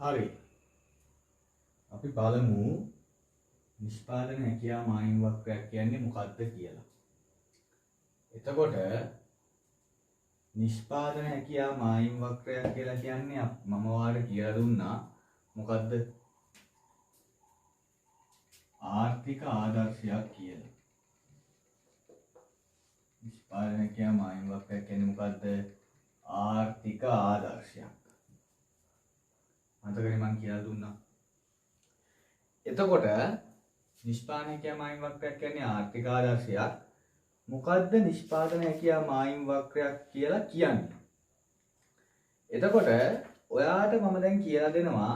හරි. අපි බලමු නිෂ්පාදන හැකියාව මායිම් වක්‍රයක් කියන්නේ මොකක්ද කියලා. එතකොට නිෂ්පාදන හැකියාව මායිම් වක්‍රයක් කියලා කියන්නේ මම ඔයාලට කියලා දුන්නා මොකද්ද? ආර්ථික ආදර්ශයක් කියලා. නිෂ්පාදන හැකියාව මායිම් වක්‍රයක් කියන්නේ මොකද්ද? ආර්ථික ආදර්ශයක්. මතකනේ මම කියලා දුන්නා. එතකොට නිෂ්පාදන හැකියාව මායිම් වක්‍රයක් කියන්නේ ආර්ථික ආදර්ශයක්. මොකද්ද නිෂ්පාදන හැකියාව මායිම් වක්‍රයක් කියලා කියන්නේ? එතකොට ඔයාට මම දැන් කියලා දෙනවා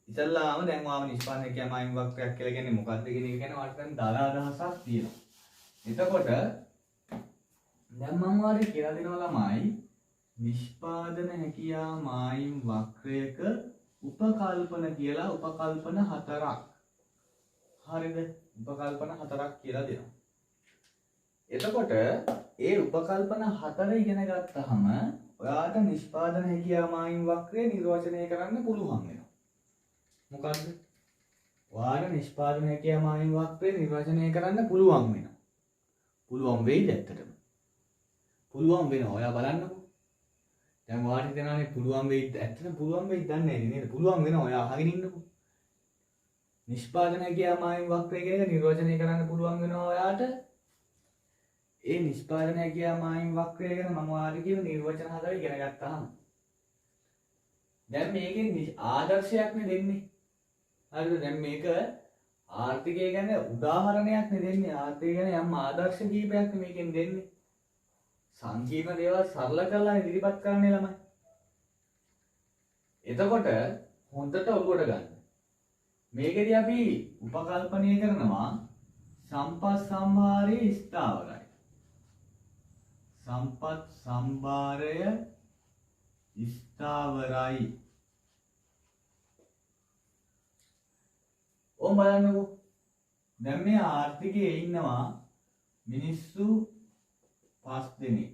ඉතින්ලාම දැන් ඔයාම නිෂ්පාදන හැකියාව මායිම් වක්‍රයක් කියලා කියන්නේ මොකද්ද කියන එක ගැන ඔයාලට දැන් දල අදහසක් තියෙනවා. එතකොට දැන් මම ඔයාලට කියලා දෙනවා ළමයි නිෂ්පාදන හැකියාව මායිම් වක්‍රයක උපකල්පන කියලා උපකල්පන හතරක්. හරිද? උපකල්පන හතරක් කියලා දෙනවා. එතකොට ඒ උපකල්පන හතර ඉගෙන ගත්තාම ඔයාට නිෂ්පාදන හැකියාව මායිම් වක්‍රය නිර්වචනය කරන්න පුළුවන් වෙනවා. මොකද්ද? ඔයාට නිෂ්පාදන හැකියාව මායිම් වක්‍රය නිර්වචනය කරන්න පුළුවන් වෙනවා. පුළුවන් වෙයිද ඇත්තටම? පුළුවන් වෙනවා. ඔයා බලන්නකෝ. දැන් ඔයාට හිතනවානේ පුළුවන් වෙයිද? ඇත්තටම පුළුවන් වෙයිද දන්නේ නැහැ නේද? පුළුවන් වෙනවා. ඔයා අහගෙන ඉන්නකෝ. නිෂ්පාදන හැකියාව මායිම් වක්‍රය කියන නිර්වචනය කරන්න පුළුවන් වෙනවා ඔයාට. ඒ නිෂ්පාදන හැකියාව මායිම් වක්‍රය ගැන මම ඔයාලට කියන නිර්වචන හතර ඉගෙන ගත්තාම දැන් මේකෙන් ආදර්ශයක් නේ දෙන්නේ. හරිද? දැන් මේක ආර්ථිකය ගැන උදාහරණයක් නේ දෙන්නේ. ආර්ථිකය ගැන යම් ආදර්ශ කීපයක් මේකෙන් දෙන්නේ. සංකීර්ණ දේවල් සරල කරලා ඉදිරිපත් කරන්නේ ළමයි. එතකොට හොඳට ඔළුවට ගන්න. මේකෙදී අපි උපකල්පනය කරනවා සම්පත් සම්භාරය ස්ථාවරයි. සම්පත් සම්භාරය ස්ථාවරයි. ඕම් බලන්නකෝ. දැන් මේ ආර්ථිකයේ ඉන්නවා මිනිස්සු 5 දෙනෙක්.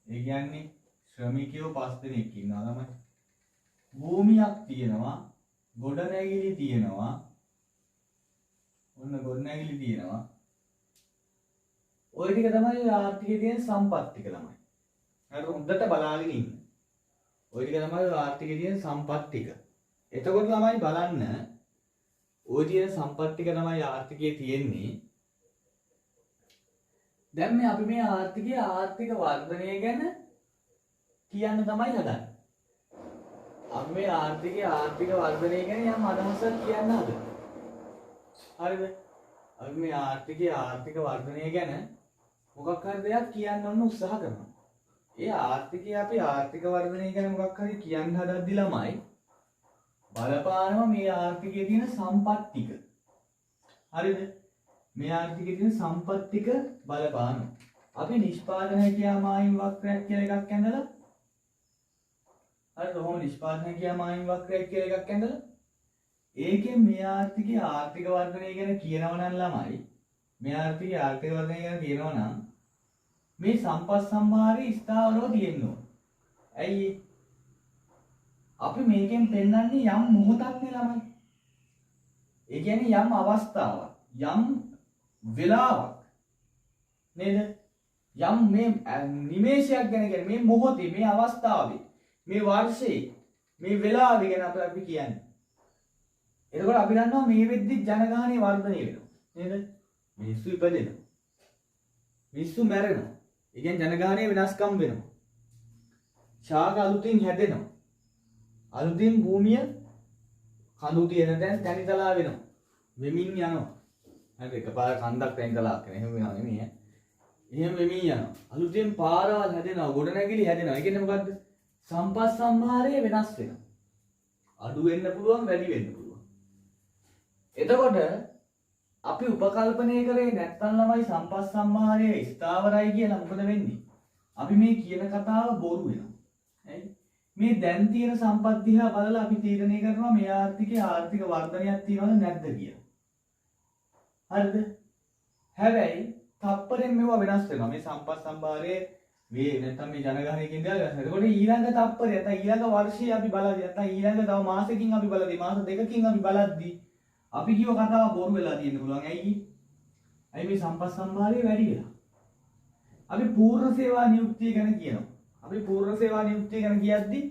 ඒ කියන්නේ ශ්‍රමිකයෝ 5 දෙනෙක් ඉන්නවා ළමයි. භූමියක් තියෙනවා, ගොඩනැගිලි තියෙනවා. ඔන්න ගොඩනැගිලි තියෙනවා. ඔය ටික තමයි ආර්ථිකයේ තියෙන සම්පත් ටික ළමයි. හරි හොඳට බලාගෙන ඉන්න. ඔය ටික තමයි ආර්ථිකයේ තියෙන සම්පත් ටික. එතකොට ළමයි බලන්න ඔය තියෙන සම්පත් ටික තමයි ආර්ථිකයේ තියෙන්නේ. දැන් මේ අපි මේ ආර්ථිකයේ ආර්ථික වර්ධනය ගැන කියන්න තමයි හදන්නේ. අපි මේ ආර්ථිකයේ ආර්ථික වර්ධනය ගැන යම් අදහසක් කියන්න හදන්නේ. හරිද? අපි මේ ආර්ථිකයේ ආර්ථික වර්ධනය ගැන මොකක් හරි දෙයක් කියන්න ඕන උත්සාහ කරනවා. ඒ ආර්ථිකයේ අපි ආර්ථික වර්ධනය ගැන මොකක් හරි කියන්න හදද්දි ළමයි බලපානවා මේ ආර්ථිකයේ තියෙන සම්පත් ටික. හරිද? මේ ආර්ථිකයේ තියෙන සම්පත් ටික බලපානවා. අපි නිෂ්පාදන හැකියාව මායිම් වක්‍රයක් කියලා එකක් ඇඳලා හරිද? කොහොම නිෂ්පාදන හැකියාව මායිම් වක්‍රයක් කියලා එකක් ඇඳලා ඒකෙන් මේ ආර්ථිකයේ ආර්ථික වර්ධනය ගැන කියනවා නම් ළමයි මේ ආර්ථිකයේ ආර්ථික වර්ධනය ගැන කියනවා නම් මේ සම්පත් සම්භාරය ස්ථාවරව තියෙන්න ඕන. ඇයි අපි මේකෙන් පෙන්වන්නේ යම් මොහොතක් නේ ළමයි. ඒ කියන්නේ යම් අවස්ථාවක්, යම් වෙලාවක් නේද? යම් මේ නිමේෂයක් ගැන කියන්නේ මේ මොහොතේ, මේ අවස්ථාවේ, මේ වර්ෂයේ, මේ වෙලාවේ ගැන අපි කියන්නේ. එතකොට අපි දන්නවා මේ වෙද්දි ජනගහනය වර්ධනය වෙනවා නේද? මිනිස්සු ඉපදෙනවා. මිනිස්සු මැරෙනවා. ඒ කියන්නේ ජනගහනය වෙනස්කම් වෙනවා. ශාක අලුතින් හැදෙනවා. අලුතින් භූමිය කඳු තියෙන තැන් තැනිතලා වෙනවා. වෙමින් යනවා. හරි එකපාර කන්දක් තැනිතලා කරන එහෙම වෙනව නෙමෙයි. එහෙම වෙමින් යනවා. අලුතින් පාරවල් හැදෙනවා, ගොඩනැගිලි හැදෙනවා. ඒ කියන්නේ මොකද්ද? සම්පත් සම්භාරය වෙනස් වෙනවා. අඩු වෙන්න පුළුවන්, වැඩි වෙන්න පුළුවන්. එතකොට අපි උපකල්පනය කරේ නැත්නම් ළමයි සම්පත් සම්භාරය ස්ථාවරයි කියලා මොකද වෙන්නේ? අපි මේ කියන කතාව බොරු වෙනවා. හරි? මේ දැන් තියෙන සම්පත් දිහා බලලා අපි තීරණය කරනවා මේ ආර්ථිකයේ ආර්ථික වර්ධනයක් තියනවද නැද්ද කියලා. හරිද? හැබැයි තප්පරෙන් මේවා වෙනස් වෙනවා. මේ සම්පත් සම්භාරයේ මේ නැත්තම් මේ ජනගහනයකින් දාලා ගන්න. එතකොට ඊළඟ තප්පරය නැත්නම් ඊළඟ වර්ෂයේ අපි බලද්දී නැත්නම් ඊළඟ තව මාසෙකින් අපි බලද්දී මාස දෙකකින් අපි බලද්දී අපි කියව කතාව බොරු වෙලා තියෙන්න පුළුවන්. ඇයි? ඇයි මේ සම්පත් සම්භාරය වැඩි වෙලා? අපි පූර්ණ සේවා නියුක්තිය ගැන කියනවා. අපි පූර්ණ සේවා නියුක්තිය ගැන කියද්දී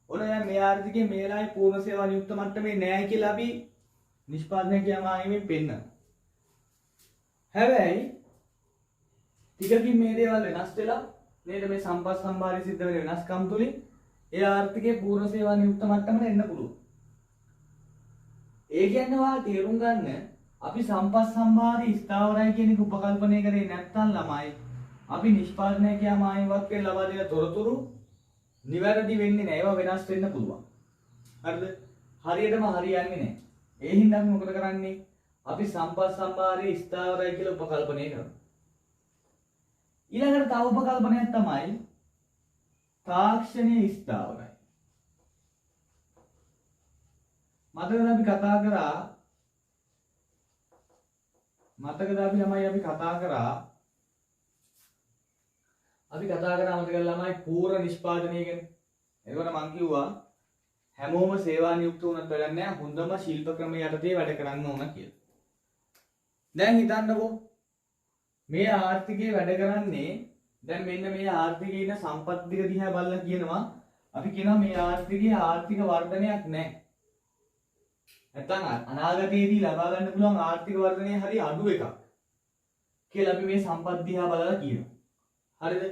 ඔන්න දැන් මේ ආර්ථිකයේ මේ වෙලාවේ පූර්ණ සේවා නියුක්ත මට්ටමේ නැහැ කියලා අපි නිෂ්පාදනය කියමානෙමින් පෙන්නනවා. හැබැයි ටිකකින් මේ දේවල් වෙනස් වෙලා නේද මේ සම්පත් සම්භාරය සිද්ධ වෙන වෙනස්කම් තුලින් ඒ ආර්ථිකයේ පූර්ණ සේවා නියුක්ත මට්ටමට එන්න පුළුවන්. ඒ කියන්නේ වා තේරුම් ගන්න අපි සම්පත් සම්භාරය ස්ථාවරයි කියන එක උපකල්පනය කරේ නැත්නම් ළමයි අපි නිෂ්පාදනය කියමායින් වක්කේ ලබා දෙන තොරතුරු නිවැරදි වෙන්නේ නැහැ. ඒවා වෙනස් වෙන්න පුළුවන්. හරිද? හරියටම හරියන්නේ නැහැ. ඒ හින්දා අපි මොකද කරන්නේ? අපි සම්පත් සම්භාරය ස්ථාවරයි කියලා උපකල්පනය කරනවා. ඊළඟට තව උපකල්පනයක් තමයි තාක්ෂණීය ස්ථාවරයි. මතකද අපි කතා කරා මතකද අපි කතා කරා මතකද ළමයි පූර්ණ නිෂ්පාදනය ගැන. එතකොට මම කිව්වා හැමෝම සේවා නියුක්ත වුණත් වැඩක් නැහැ. හොඳම ශිල්ප ක්‍රම යටතේ වැඩ කරන්න ඕන කියලා. දැන් හිතන්නකෝ මේ ආර්ථිකයේ වැඩ කරන්නේ දැන් මෙන්න මේ ආර්ථිකයේ ඉන්න සම්පත් ටික දිහා බලලා කියනවා අපි කියනවා මේ ආර්ථිකයේ ආර්ථික වර්ධනයක් නැහැ. නැත්නම් අනාගතයේදී ලබා ගන්න පුළුවන් ආර්ථික වර්ධනය හරි අඩු එකක් කියලා අපි මේ සම්පත් දිහා බලලා කියනවා. හරිද?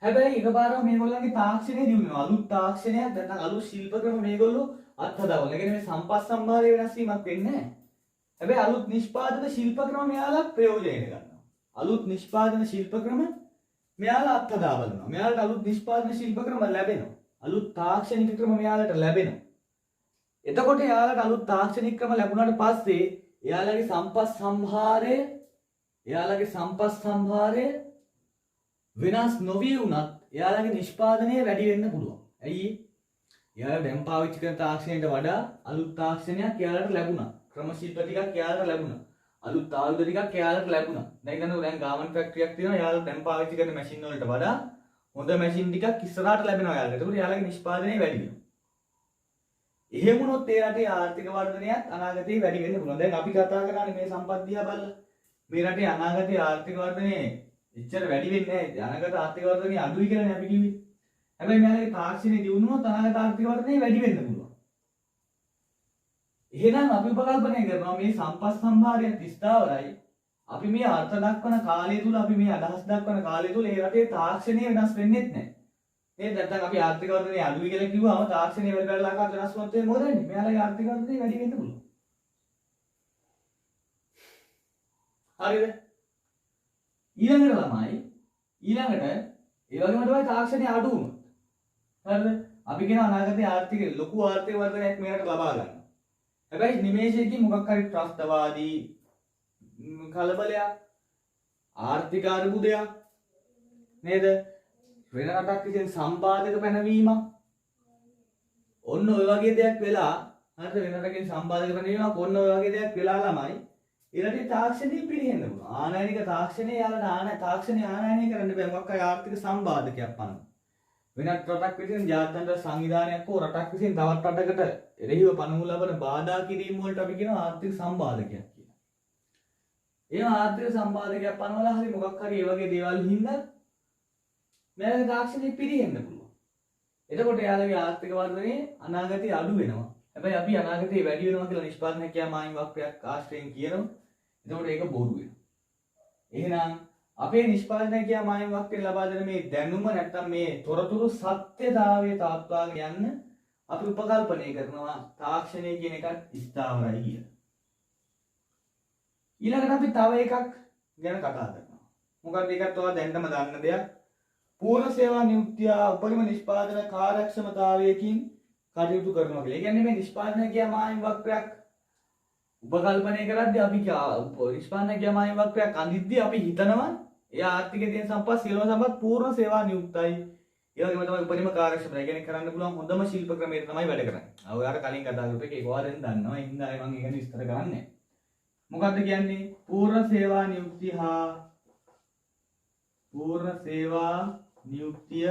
හැබැයි එකපාරම මේගොල්ලන්ගේ තාක්ෂණය දිනුනවා. අලුත් තාක්ෂණයක් නැත්නම් අලුත් ශිල්ප ක්‍රම මේගොල්ලෝ අත්හදාගන්න. ඒ කියන්නේ මේ සම්පත් සම්භාරය වෙනස් වීමක් වෙන්නේ නැහැ. හැබැයි අලුත් නිෂ්පාදන ශිල්ප ක්‍රම මෙයාලා ප්‍රයෝජනයට ගන්නවා. අලුත් නිෂ්පාදන ශිල්ප ක්‍රම මෙයාලා අත්හදා බලනවා. මෙයාලට අලුත් නිෂ්පාදන ශිල්ප ක්‍රම ලැබෙනවා. අලුත් තාක්ෂණික ක්‍රම මෙයාලට ලැබෙනවා. එතකොට එයාලට අලුත් තාක්ෂණික ක්‍රම ලැබුණාට පස්සේ එයාලගේ සම්පත් සම්භාරය වෙනස් නොවී වුණත් එයාලගේ නිෂ්පාදනය වැඩි වෙන්න පුළුවන්. ඇයි? එයාලා දැන් පාවිච්චි කරන තාක්ෂණයට වඩා අලුත් තාක්ෂණයක් එයාලට ලැබුණා. ක්‍රම ශිල්ප ටිකක් එයාලට ලැබුණා. අලුත් ආයුධ ටිකක් එයාලට ලැබුණා. දැන් හිතන්නකෝ දැන් ගාමන්ට් ෆැක්ටරියක් තියෙනවා. එයාලා දැන් පාවිච්චි කරන මැෂින් වලට වඩා හොඳ මැෂින් ටිකක් ඉස්සරහට ලැබෙනවා එයාලට. ඒකට එයාලගේ නිෂ්පාදනය වැඩි වෙනවා. එහෙම වුණොත් ඒ රටේ ආර්ථික වර්ධනයත් අනාගතේ වැඩි වෙන්න පුළුවන්. දැන් අපි කතා කරන්නේ මේ සම්පත් දිහා බලලා. මේ රටේ අනාගතේ ආර්ථික වර්ධනය එච්චර වැඩි වෙන්නේ නැහැ. අනාගත ආර්ථික වර්ධනය අඩුයි කියලානේ අපි කිව්වේ. හැබැයි මෙයාලගේ තාක්ෂණය දියුණුවොත් අනාගත ආර්ථික වර්ධනය වැඩි වෙන්න පුළුවන්. එහෙනම් අපි උපකල්පනය කරනවා මේ සම්පත් සම්භාරය ස්ථාවරයි. අපි මේ අර්ථ දක්වන කාලය තුල අපි මේ අදහස් දක්වන කාලය තුල ඒ රටේ තාක්ෂණය වෙනස් වෙන්නේ නැහැ. නේද? නැත්නම් අපි ආර්ථික වර්ධනය අඩුයි කියලා කිව්වම තාක්ෂණය වෙලකට ආකාර වෙනස් වුණොත් මොකද වෙන්නේ? මෙයාලගේ ආර්ථික වර්ධනය වැඩි වෙන්න පුළුවන්. හරිද? ඊළඟට ඒ වගේම තමයි තාක්ෂණය අඩු වුණොත්. හරිද? අපි කියන අනාගතයේ ආර්ථික ලොකු ආර්ථික වර්ධනයක් මේකට ලබා ගන්න. හැබැයි නිමේෂයකින් මොකක් හරි ත්‍රස්තවාදී කලබලයක් ආර්ථික අර්බුදයක් නේද? වෙන රටක් විසින් සම්පාදක පැනවීමක් ඔන්න ඔය වගේ දෙයක් වෙලා හරිද? වෙන රටකින් සම්පාදක පැනවීමක් ඔන්න ඔය වගේ දෙයක් වෙලා ළමයි ඊළඟට තාක්ෂණය පිළිහෙන්න පුළුවන්. ආනයනික තාක්ෂණය යාලට තාක්ෂණය ආනයනය කරන්න බෑ. මොකක් හරි ආර්ථික සම්බාධකයක් පනවන. වෙනත් රටක් විසින් ජාත්‍යන්තර සංවිධානයක් හෝ රටක් විසින් තවත් රටකට එරෙහිව පනවනු ලබන බාධා කිරීම වලට අපි කියනවා ආර්ථික සම්බාධකයක් කියලා. ඒ ආර්ථික සම්බාධකයක් පනවලා හරි මොකක් හරි ඒ වගේ දේවල් හින්දා මෙයාලගේ තාක්ෂණය පිළිහෙන්න පුළුවන්. එතකොට එයාලගේ ආර්ථික වර්ධනය අනාගතයේ අඩු වෙනවා. හැබැයි අපි අනාගතයේ වැඩි වෙනවා කියලා නිෂ්පාදන හැකියාමායින් වක්‍රයක් ආශ්‍රයෙන් කියනවා. එතකොට ඒක බොරු වෙනවා. එහෙනම් අපේ නිෂ්පාදන හැකියාමායින් වක්‍රයෙන් ලබා දෙන මේ දැනුම නැත්තම් මේ තොරතුරු සත්‍යතාවයේ තාත්වාගෙන යන්න අපි උපකල්පනය කරනවා තාක්ෂණය කියන එකත් ස්ථාවරයි කියලා. ඊළඟට අපි තව එකක් ගැන කතා කරනවා. මොකක්ද ඒකත් ඔයාලා දැන්නම දන්න දෙයක්. පූර්ණ සේවා නියුක්තිය උපරිම නිෂ්පාදන කාර්යක්ෂමතාවයකින් කටයුතු කරනවා කියලා. ඒ කියන්නේ මේ නිෂ්පාදන හැකියාමායින් වක්‍රයක් උපකල්පනය කරද්දී අපි නිෂ්පාදන හැකියාමායින් වක්‍රයක් අඳිද්දී අපි හිතනවා ඒ ආර්ථිකයේ තියෙන සම්පත් සියලුම සම්පත් පූර්ණ සේවා නියුක්තයි. ඒ වගේම තමයි උපරිම කාර්යක්ෂමතාවය. ඒ කියන්නේ කරන්න පුළුවන් හොඳම ශිල්ප ක්‍රමයට තමයි වැඩ කරන්නේ. ඔයාලා කලින් කතා කරපු එක ඒක ඔයාලා දැන් දන්නවා. ඒ හින්දා මම ඒක ගැන විස්තර කරන්නේ. මොකක්ද කියන්නේ? පූර්ණ සේවා නියුක්තිය හා පූර්ණ සේවා නියුක්තිය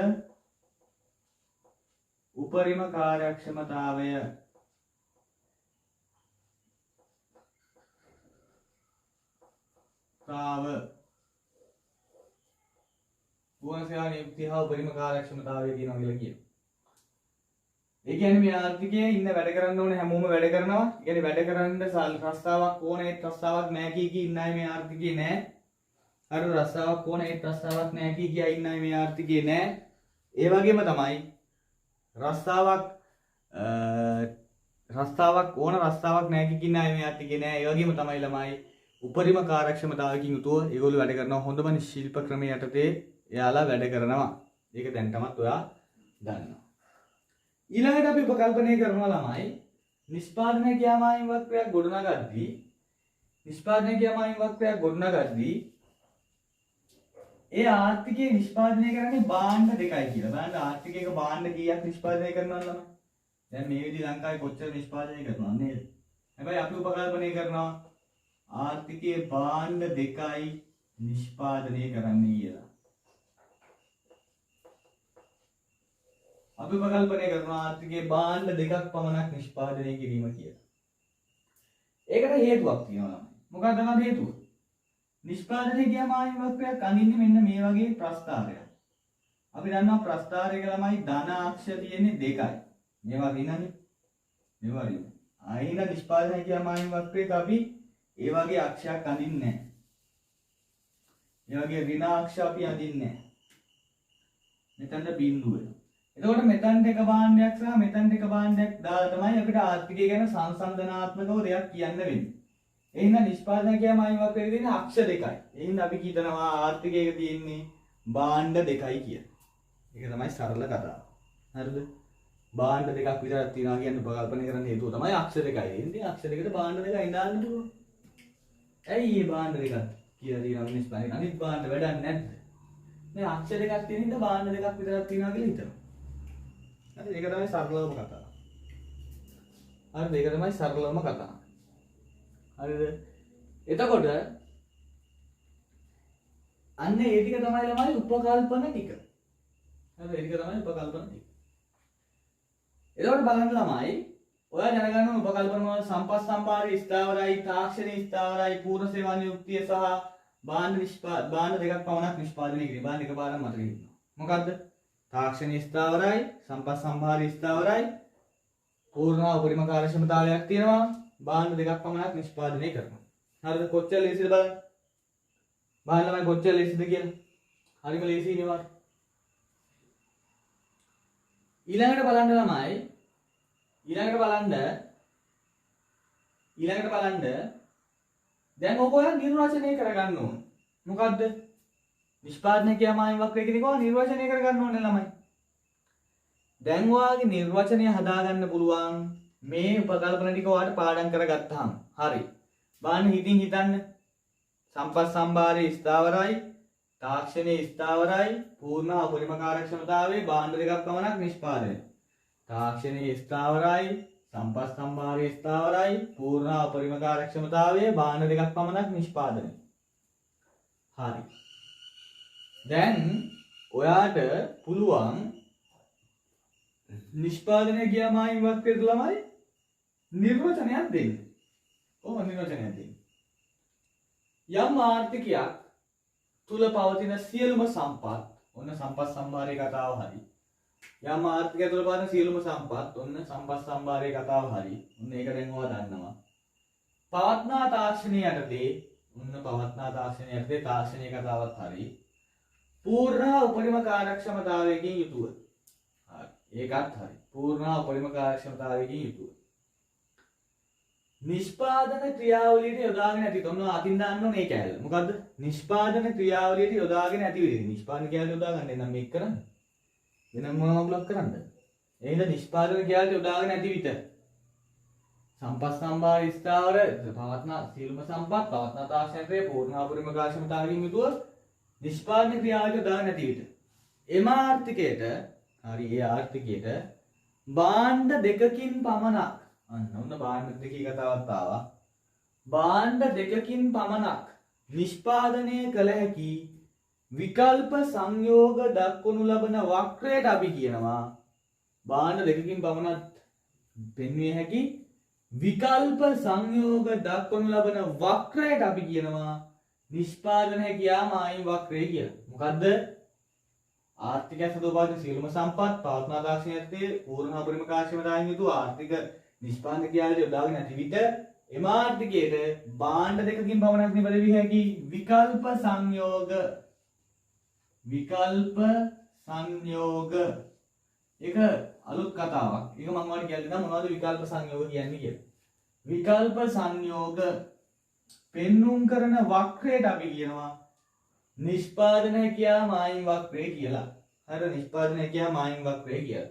උපරිම කාර්යක්ෂමතාවය පූර්ණ සේවා නියුක්තිය හා උපරිම කාර්යක්ෂමතාවය කියනවා කියලා කියනවා. ඒ කියන්නේ මේ ආර්ථිකයේ ඉන්න වැඩ කරන්න ඕනේ හැමෝම වැඩ කරනවා. ඒ කියන්නේ වැඩ කරන්න රස්සාවක් ඕනේ ඒත් රස්සාවක් නැහැ කී ඉන්න අය මේ ආර්ථිකේ නැහැ. අර රස්සාවක් ඕනේ ඒත් රස්සාවක් නැහැ කී ඉන්න අය මේ ආර්ථිකේ නැහැ. ඒ වගේම තමයි රස්සාවක් ඕන රස්සාවක් නැහැ කී ඉන්න අය මේ ආර්ථිකේ නැහැ. ඒ වගේම තමයි ළමයි උපරිම කාර්යක්ෂමතාවකින් යුතුව ඒගොල්ලෝ වැඩ කරනවා හොඳම ශිල්ප ක්‍රමයේ යටතේ එයාලා වැඩ කරනවා. ඒක දැන් තමත් ඔයා දන්නවා. ඊළඟට අපි උපකල්පනය කරනවා ළමයි නිෂ්පාදනය ක්‍රියාමායින් වක්‍රයක් ගොඩනගද්දී ඒ ආර්ථිකයේ නිෂ්පාදනය කරන්නේ භාණ්ඩ දෙකයි කියලා. බලන්න ආර්ථිකයක භාණ්ඩ කීයක් නිෂ්පාදනය කරනවද ළමයි? දැන් මේ විදිහ ලංකාවේ කොච්චර නිෂ්පාදනය කරනවද නේද? හැබැයි අපි උපකල්පනය කරනවා ආර්ථිකයේ භාණ්ඩ දෙකයි නිෂ්පාදනය කරන්නේ කියලා. අපි උපකල්පනය කරනවා ආර්ථිකයේ භාණ්ඩ දෙකක් පමණක් නිෂ්පාදනය කිරීම කියලා. ඒකට හේතුවක් තියෙනවා ළමයි. මොකක්ද තමයි හේතුව? නිෂ්පාදනය ක්‍රියාමායින් වක්‍රයක් අඳින්නේ මෙන්න මේ වගේ ප්‍රස්ථාරයක්. අපි දන්නවා ප්‍රස්ථාරයක ළමයි ධන අක්ෂ තියෙන්නේ දෙකයි. මේවා ඍණනේ. මේවා ඍණ. ආයින නිෂ්පාදනය ක්‍රියාමායින් වක්‍රයක අපි ඒ වගේ අක්ෂයක් අඳින්නේ නැහැ. ඒ වගේ ඍණ අක්ෂ අපි අඳින්නේ නැහැ. මෙතනද බිඳුව වෙනවා. එතකොට මෙතනට එක භාණ්ඩයක් සහ මෙතනට එක භාණ්ඩයක් දාලා තමයි අපිට ආර්ථිකය ගැන සංසන්දනාත්මකව දෙයක් කියන්න වෙන්නේ. ඒ හින්දා නිෂ්පාදනය ක්‍රියාමායින් වක්‍රයේ තියෙන අක්ෂ දෙකයි. ඒ හින්දා අපි කියනවා ආර්ථිකයක තියෙන්නේ භාණ්ඩ දෙකයි කියලා. ඒක තමයි සරල කතාව. හරිද? භාණ්ඩ දෙකක් විතරක් තියනවා කියන්නේ උපකල්පනය කරන්න හේතුව තමයි අක්ෂ දෙකයි. ඉතින් අක්ෂ දෙකට භාණ්ඩ දෙකයි දාන්න පුළුවන්. ඇයි මේ භාණ්ඩ දෙකක් කියලා තියෙනවා නිෂ්පාදනය? අනිත් භාණ්ඩ වැඩක් නැද්ද? මේ අක්ෂ දෙකක් තියෙන හින්දා භාණ්ඩ දෙකක් විතරක් තියනවා කියලා හිතනවා. හරි ඒක තමයි සරලවම කතාව. හරිද? ඒක තමයි සරලවම කතාව. හරිද? එතකොට අන්න ඒ ටික තමයි ළමයි උපකල්පන ටික. හරිද? ඒක තමයි උපකල්පන ටික. එතකොට බලන්න ළමයි ඔයා දැනගන්න ඕන උපකල්පන වල සම්පත් සම්භාරය ස්ථාවරයි, තාක්ෂණීය ස්ථාවරයි, පූර්ණ සේවා නියුක්තිය සහ භාණ්ඩ දෙකක් පමණක් නිෂ්පාදනය කිරීම. භාණ්ඩ එකපාරක් මතක ඉන්නවා. මොකද්ද? තාක්ෂණීය ස්ථාවරයි, සම්පත් සම්භාරය ස්ථාවරයි, පූර්ණ උපරිම කාර්යක්ෂමතාවයක් තියෙනවා, භාණ්ඩ දෙකක් පමණක් නිෂ්පාදනය කරනවා. හරිද? කොච්චර ලේසිද බලන්න. බලන්න ළමයි කොච්චර ලේසිද කියලා. හරිම ලේසි නේ. ඊළඟට බලන්න ළමයි ඊළඟට බලන්න දැන් ඔක ඔයා නිර්වචනය කරගන්න ඕන. මොකද්ද? නිෂ්පාදනය ක්‍රියාමායින් වක්‍රය කියන එක නිර්වචනය කරගන්න ඕනේ ළමයි. දැන් ඔයාගේ නිර්වචනය හදාගන්න පුළුවන් මේ උපකල්පන ටික ඔයාට පාඩම් කරගත්තාම. හරි. බලන්න හිතින් හිතන්න. සම්පත් සම්භාරය ස්ථාවරයි, තාක්ෂණීය ස්ථාවරයි, පූර්ණ උපරිම කාර්යක්ෂමතාවයේ භාණ්ඩ දෙකක් පමණක් නිෂ්පාදනය. තාක්ෂණීය ස්ථාවරයි, සම්පත් සම්භාරය ස්ථාවරයි, පූර්ණ උපරිම කාර්යක්ෂමතාවයේ භාණ්ඩ දෙකක් පමණක් නිෂ්පාදනය. හරි. දැන් ඔයාට පුළුවන් නිෂ්පාදනය ක්‍රියාමායින් වක්‍රයට ළමයි නිර්වචනයක් දෙන්න. කොහොමද නිර්වචනයක් දෙන්නේ? යම් ආර්ථිකයක් තුල පවතින සියලුම සම්පත්, ඔන්න සම්පත් සම්භාරයේ කතාව හරි. යම් ආර්ථිකයක් තුල පවතින සියලුම සම්පත්, ඔන්න සම්පත් සම්භාරයේ කතාව හරි. ඔන්න ඒක දැන් ඔයා දන්නවා. පවත්නා තාක්ෂණයේ යටතේ, ඔන්න පවත්නා තාක්ෂණයේ යටතේ තාක්ෂණීය කතාවත් හරි. පූර්ණ උපරිම කාර්යක්ෂමතාවයකින් යුතුව. හරි. ඒකත් හරි. පූර්ණ උපරිම කාර්යක්ෂමතාවයකින් යුතුව. නිෂ්පාදන ක්‍රියාවලියට යොදාගෙන ඇති. ඔන්න අතින් දාන්න ඕනේ ඒ කැලේ. මොකද්ද? නිෂ්පාදන ක්‍රියාවලියට යොදාගෙන ඇති වෙන්නේ. නිෂ්පාදන ක්‍රියාවලිය යොදාගන්න එනම් මේක කරන්න. වෙනම මොනවද බ්ලොක් කරන්න? එහෙනම් නිෂ්පාදන ක්‍රියාවලියට යොදාගෙන ඇති විට සම්පත් සම්භාර ස්ථාවර පවත්නා සියලුම සම්පත් පවත්නා තාක්ෂණයේ පූර්ණ උපරිම කාර්යක්ෂමතාවකින් යුතුව නිෂ්පාදන ක්‍රියාවලියට යොදාගෙන ඇති විට එම ආර්ථිකයට හරි ඒ ආර්ථිකයට භාණ්ඩ දෙකකින් පමණක් ඔන්න භාණ්ඩ දෙකේ කතාවක් ආවා. භාණ්ඩ දෙකකින් පමණක් නිෂ්පාදනය කළ හැකි විකල්ප සංයෝග දක්වනු ලබන වක්‍රයට අපි කියනවා බාහන දෙකකින් පමණක් පෙන්විය හැකි විකල්ප සංයෝග දක්වනු ලබන වක්‍රයට අපි කියනවා නිෂ්පාදන හැකියාව මායිම් වක්‍රය කියලා. මොකද්ද? ආර්ථික සතුපාද සියලුම සම්පත් පවත්නා දාක්ෂණයත්තේ පූර්ණ අපරිමකාශීමතාවයෙන් යුතු ආර්ථික නිෂ්පාදන ක්‍රියාවලිය යොදාගෙන නැති විට එම ආර්ථිකයට භාණ්ඩ දෙකකින් පමණක් නිපද විය හැකි විකල්ප සංයෝග ඒක අලුත් කතාවක්. ඒක මම ඔයාලට කියලා දෙනවා මොනවද විකල්ප සංයෝග කියන්නේ කියලා. විකල්ප සංයෝග පෙන්눔 කරන වක්‍රයට අපි කියනවා නිෂ්පාදන හැකියාව මායිම් වක්‍රය කියලා. හරිද? නිෂ්පාදන හැකියාව මායිම් වක්‍රය කියලා.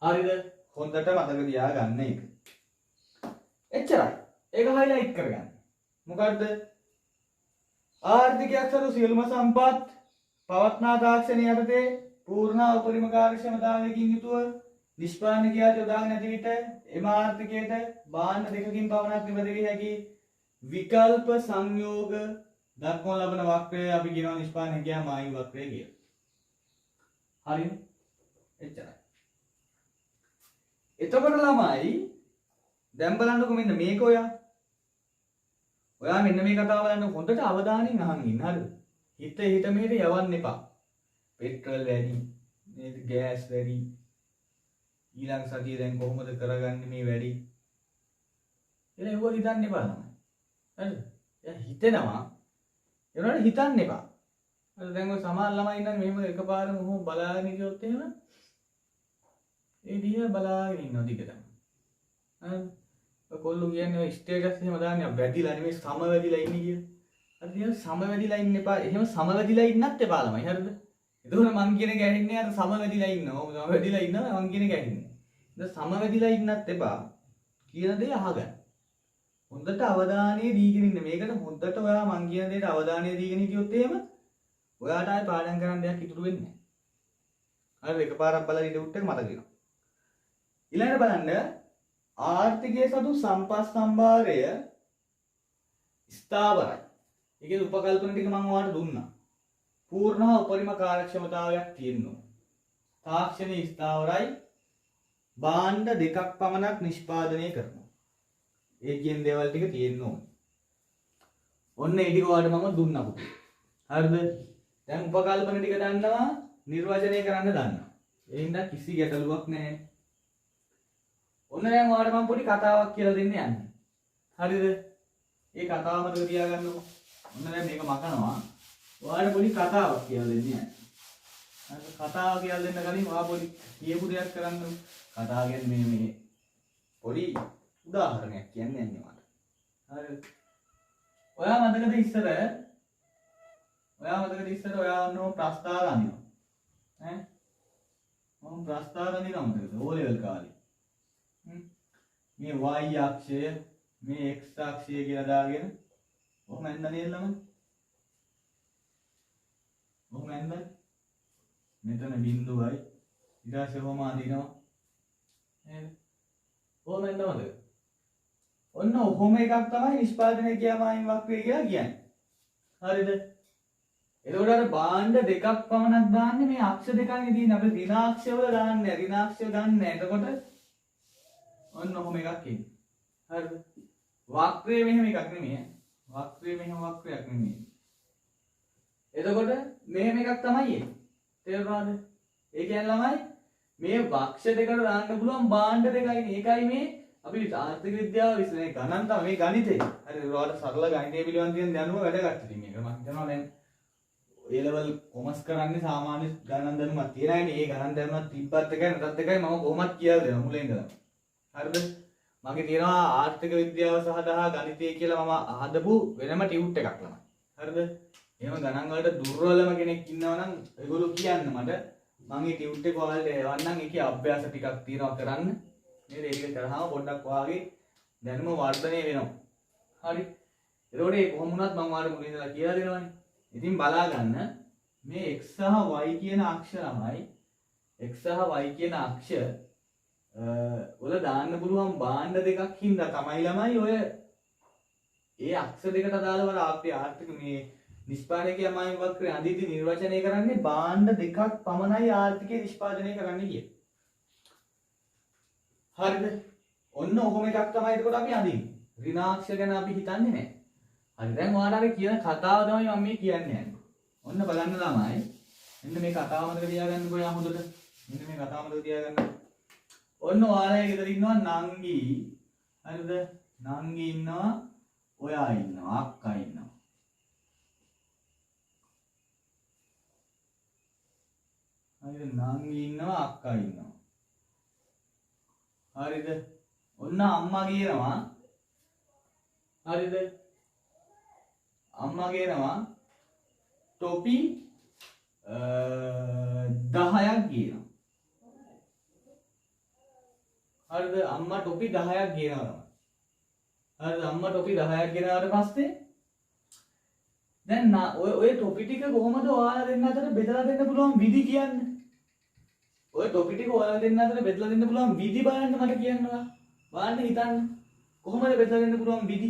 හරිද? හොඳට මතක තියාගන්න ඒක. එච්චරයි. ඒක highlight කරගන්න. මොකද්ද? ආර්ථිකයක් සතු සියලුම සම්පත් පවත්නා තාක්ෂණය යටතේ පූර්ණ උපරිම කාර්යක්ෂමතාවයකින් යුතුව නිෂ්පාදන ක්‍රියාවට යොදාගෙන නැති විට එම ආර්ථිකයට භාණ්ඩ දෙකකින් පමණක් නිපද විය හැකි විකල්ප සංයෝග දක්වන ලබන වක්‍රය අපි කියනවා නිෂ්පාදන හැකියාව මායිම් වක්‍රය කියලා. හරිද? එච්චරයි. එතකොට ළමයි දැන් බලන්නකො මෙන්න මේක ඔයා මෙන්න මේ කතාව බලන්න හොඳට අවධානයෙන් අහන් ඉන්න. හරිද? හිත මෙහෙට යවන්න එපා. පෙට්‍රල් වැඩි, නේද? ගෑස් වැඩි. ඊළඟ සතියේ දැන් කොහොමද කරගන්නේ මේ වැඩි? එලා ඒව හිතන්න එපා ළමයි. හරිද? එයා හිතෙනවා. ඒනවනේ හිතන්න එපා. හරිද? දැන් ඔය සමහර ළමයි ඉන්නන්නේ මෙහෙම එකපාරම මොහොම බලාගෙන ඉතියොත් එහෙම ඒ දිහා බලාගෙන ඉන්නවා දිගටම. හරිද? කොල්ලෝ කියන්නේ ඔය ස්ටේටස් එහෙම දාන්නේ වැඩිලා නෙමෙයි සම වැඩිලා ඉන්නේ කියලා. හරිද? එහෙම සම වැඩිලා ඉන්න එපා. එහෙම සම වැඩිලා ඉන්නත් එපා ළමයි. හරිද? එතකොට මං කියන එක ඇහෙන්නේ අර සම වැඩිලා ඉන්නවා. සම වැඩිලා ඉන්නවා මං කියන එක ඇහෙන්නේ. දැන් සම වැඩිලා ඉන්නත් එපා. කියන දේ අහගන්න. හොඳට අවධානය දීගෙන ඉන්න. මේකට හොඳට ඔයා මං කියන දේට අවධානය දීගෙන හිටියොත් එහෙම ඔයාට ආයි පාඩම් කරන්න දෙයක් ඉතුරු වෙන්නේ නැහැ. හරිද? එකපාරක් බලලා ඉඳ උට් එක මතක වෙනවා. ඊළඟට බලන්න ආර්ථිකයේ සතු සම්පත් සම්භාරය ස්ථාවරයි. ඒකේ උපකල්පන ටික මම ඔයාලට දුන්නා. පූර්ණ උපරිම කාර්යක්ෂමතාවයක් තියෙනවා. තාක්ෂණයේ ස්ථාවරයි භාණ්ඩ දෙකක් පමණක් නිෂ්පාදනය කරනවා. ඒ කියන දේවල් ටික තියෙන්න ඕනේ. ඔන්න ඒ ටික ඔයාලට මම දුන්නා පුතේ. හරිද? දැන් උපකල්පන ටික දන්නවා, නිර්වචනය කරන්න දන්නවා. ඒ හින්දා කිසි ගැටලුවක් නැහැ. ඔන්න දැන් ඔයාලට මම පොඩි කතාවක් කියලා දෙන්න යන්නේ. හරිද? ඒ කතාව මතක තියාගන්නකො. ඔන්න දැන් මේක මකනවා. ඔයාලට පොඩි කතාවක් කියලා දෙන්න යන්නේ. හරිද? කතාව කියලා දෙන්න කලින් ඔයා පොඩි කියපු දෙයක් කරන්න. කතාව කියන්නේ මේ පොඩි උදාහරණයක් කියන්න යන්නේ මට. හරිද? ඔයා මතකද ඉස්සර ඔයා ඔන්නෝ ප්‍රස්තාර අඳිනවා. ඈ? මම ප්‍රස්තාර අඳිනවා මතකද? ඕ ලෙවල් කාලේ. මේ y අක්ෂය මේ x අක්ෂය කියලා දාගෙන කොහොම ඇඳ නේද ළමයි? කොහොම ඇඳ? මෙතන බිඳුවයි ඊට පස්සේ කොහොම අඳිනවා නේද? කොහොම ඇඳවද? ඔන්න ඔහොම එකක් තමයි නිෂ්පාදනය කියමායින් වක්‍රය කියලා කියන්නේ. හරිද? එතකොට අර භාණ්ඩ දෙකක් පමණක් දාන්නේ මේ අක්ෂ දෙකන්නේ තියෙන අපි ඍණාක්ෂය වල දාන්නේ ඍණාක්ෂය ගන්නෑ. එතකොට ඔන්න ඔහොම එකක් ඉන්නේ. හරිද? වක්‍රය මෙහෙම එකක් නෙමෙයි. වක්‍රය මෙහෙම වක්‍රයක් නෙමෙයි. එතකොට මෙහෙම එකක් තමයි එන්නේ. තේරුණාද? ඒ කියන්නේ ළමයි මේ වක්ෂ දෙකට දාන්න පුළුවන් භාණ්ඩ දෙකයිනේ. ඒකයි මේ අපි ආර්ථික විද්‍යාව විශ්ලේෂණය ගණන් තමයි මේ ගණිතේ. හරිද? ඔයාලට සරල ගණිතය පිළිබඳ තියෙන දැනුම වැඩගත් ඉතින් මේක මම හිතනවා දැන් A level කොමර්ස් කරන්නේ සාමාන්‍ය ගණන් දැනුමක් තියනයිනේ. ඒ ගණන් දැනුමක් තිබ්බත් එකයි නැතත් එකයි මම කොහොමත් කියලා දෙනවා මුලින් ඉඳලා. හරිද? මගේ තියෙනවා ආර්ථික විද්‍යාව සහ ගණිතය කියලා මම හදපු වෙනම ටියුට් එකක් ළමයි. හරිද? එහෙම ගණන් වලට දුර්වලම කෙනෙක් ඉන්නවා නම් ඒගොල්ලෝ කියන්න මට මම මේ ටියුට් එක ඔයාලට එවන්නම්. ඒකේ අභ්‍යාස ටිකක් තියෙනවා කරන්න. නේද? ඒක කරාම පොඩ්ඩක් වාගේ දැනුම වර්ධනය වෙනවා. හරි? එතකොට ඒ කොහොම වුණත් මම ඔයාලට මුලින් ඉඳලා කියලා දෙනවනේ. ඉතින් බලා ගන්න මේ x සහ y කියන අක්ෂ ළමයි x සහ y කියන අක්ෂ වල දාන්න පුළුවන් භාණ්ඩ දෙකක් හින්දා තමයි ළමයි ඔය ඒ අක්ෂ දෙකට අදාළව අපේ ආර්ථික මේ නිෂ්පාදකයා මායිම් වක්‍රය අඳිද්දී නිර්වචනය කරන්නේ භාණ්ඩ දෙකක් පමණයි ආර්ථිකය නිෂ්පාදනය කරන්න කියේ. හරිද? ඔන්න ඔහොම එකක් තමයි එතකොට අපි අඳින්නේ. ඍණාක්ෂ ගැන අපි හිතන්නේ නැහැ. හරි දැන් ඔයාලට කියන කතාව තමයි මම මේ කියන්නේ යන්නේ. ඔන්න බලන්න ළමයි. මෙන්න මේ කතාව මතක තියාගන්නකෝ යා හොඳට. මෙන්න මේ කතාව මතක තියාගන්න. ඔන්න ඔයාලා ගෙදර ඉන්නවා නංගි. හරිද? නංගි ඉන්නවා, ඔයා ඉන්නවා, අක්කා ඉන්නවා. හරිද? නංගි ඉන්නවා, අක්කා ඉන්නවා. හරිද? ඔන්න අම්මා කියනවා. හරිද? අම්මා කියනවා ටොපි 10ක් කියනවා. හරිද? අම්මා ටොපි 10ක් කියනවා. හරිද? අම්මා ටොපි 10ක් ගෙනාවට පස්සේ දැන් ඔය ටොපි ටික කොහොමද ඔයාලා දෙන්න අතර බෙදලා දෙන්න පුළුවන් විදි කියන්නේ? ඔය ටොපි ටික ඔයාලා දෙන්න අතර බෙදලා දෙන්න පුළුවන් විදි බලන්න මට කියන්නවා. බලන්න හිතන්න. කොහොමද බෙදලා දෙන්න පුළුවන් විදි?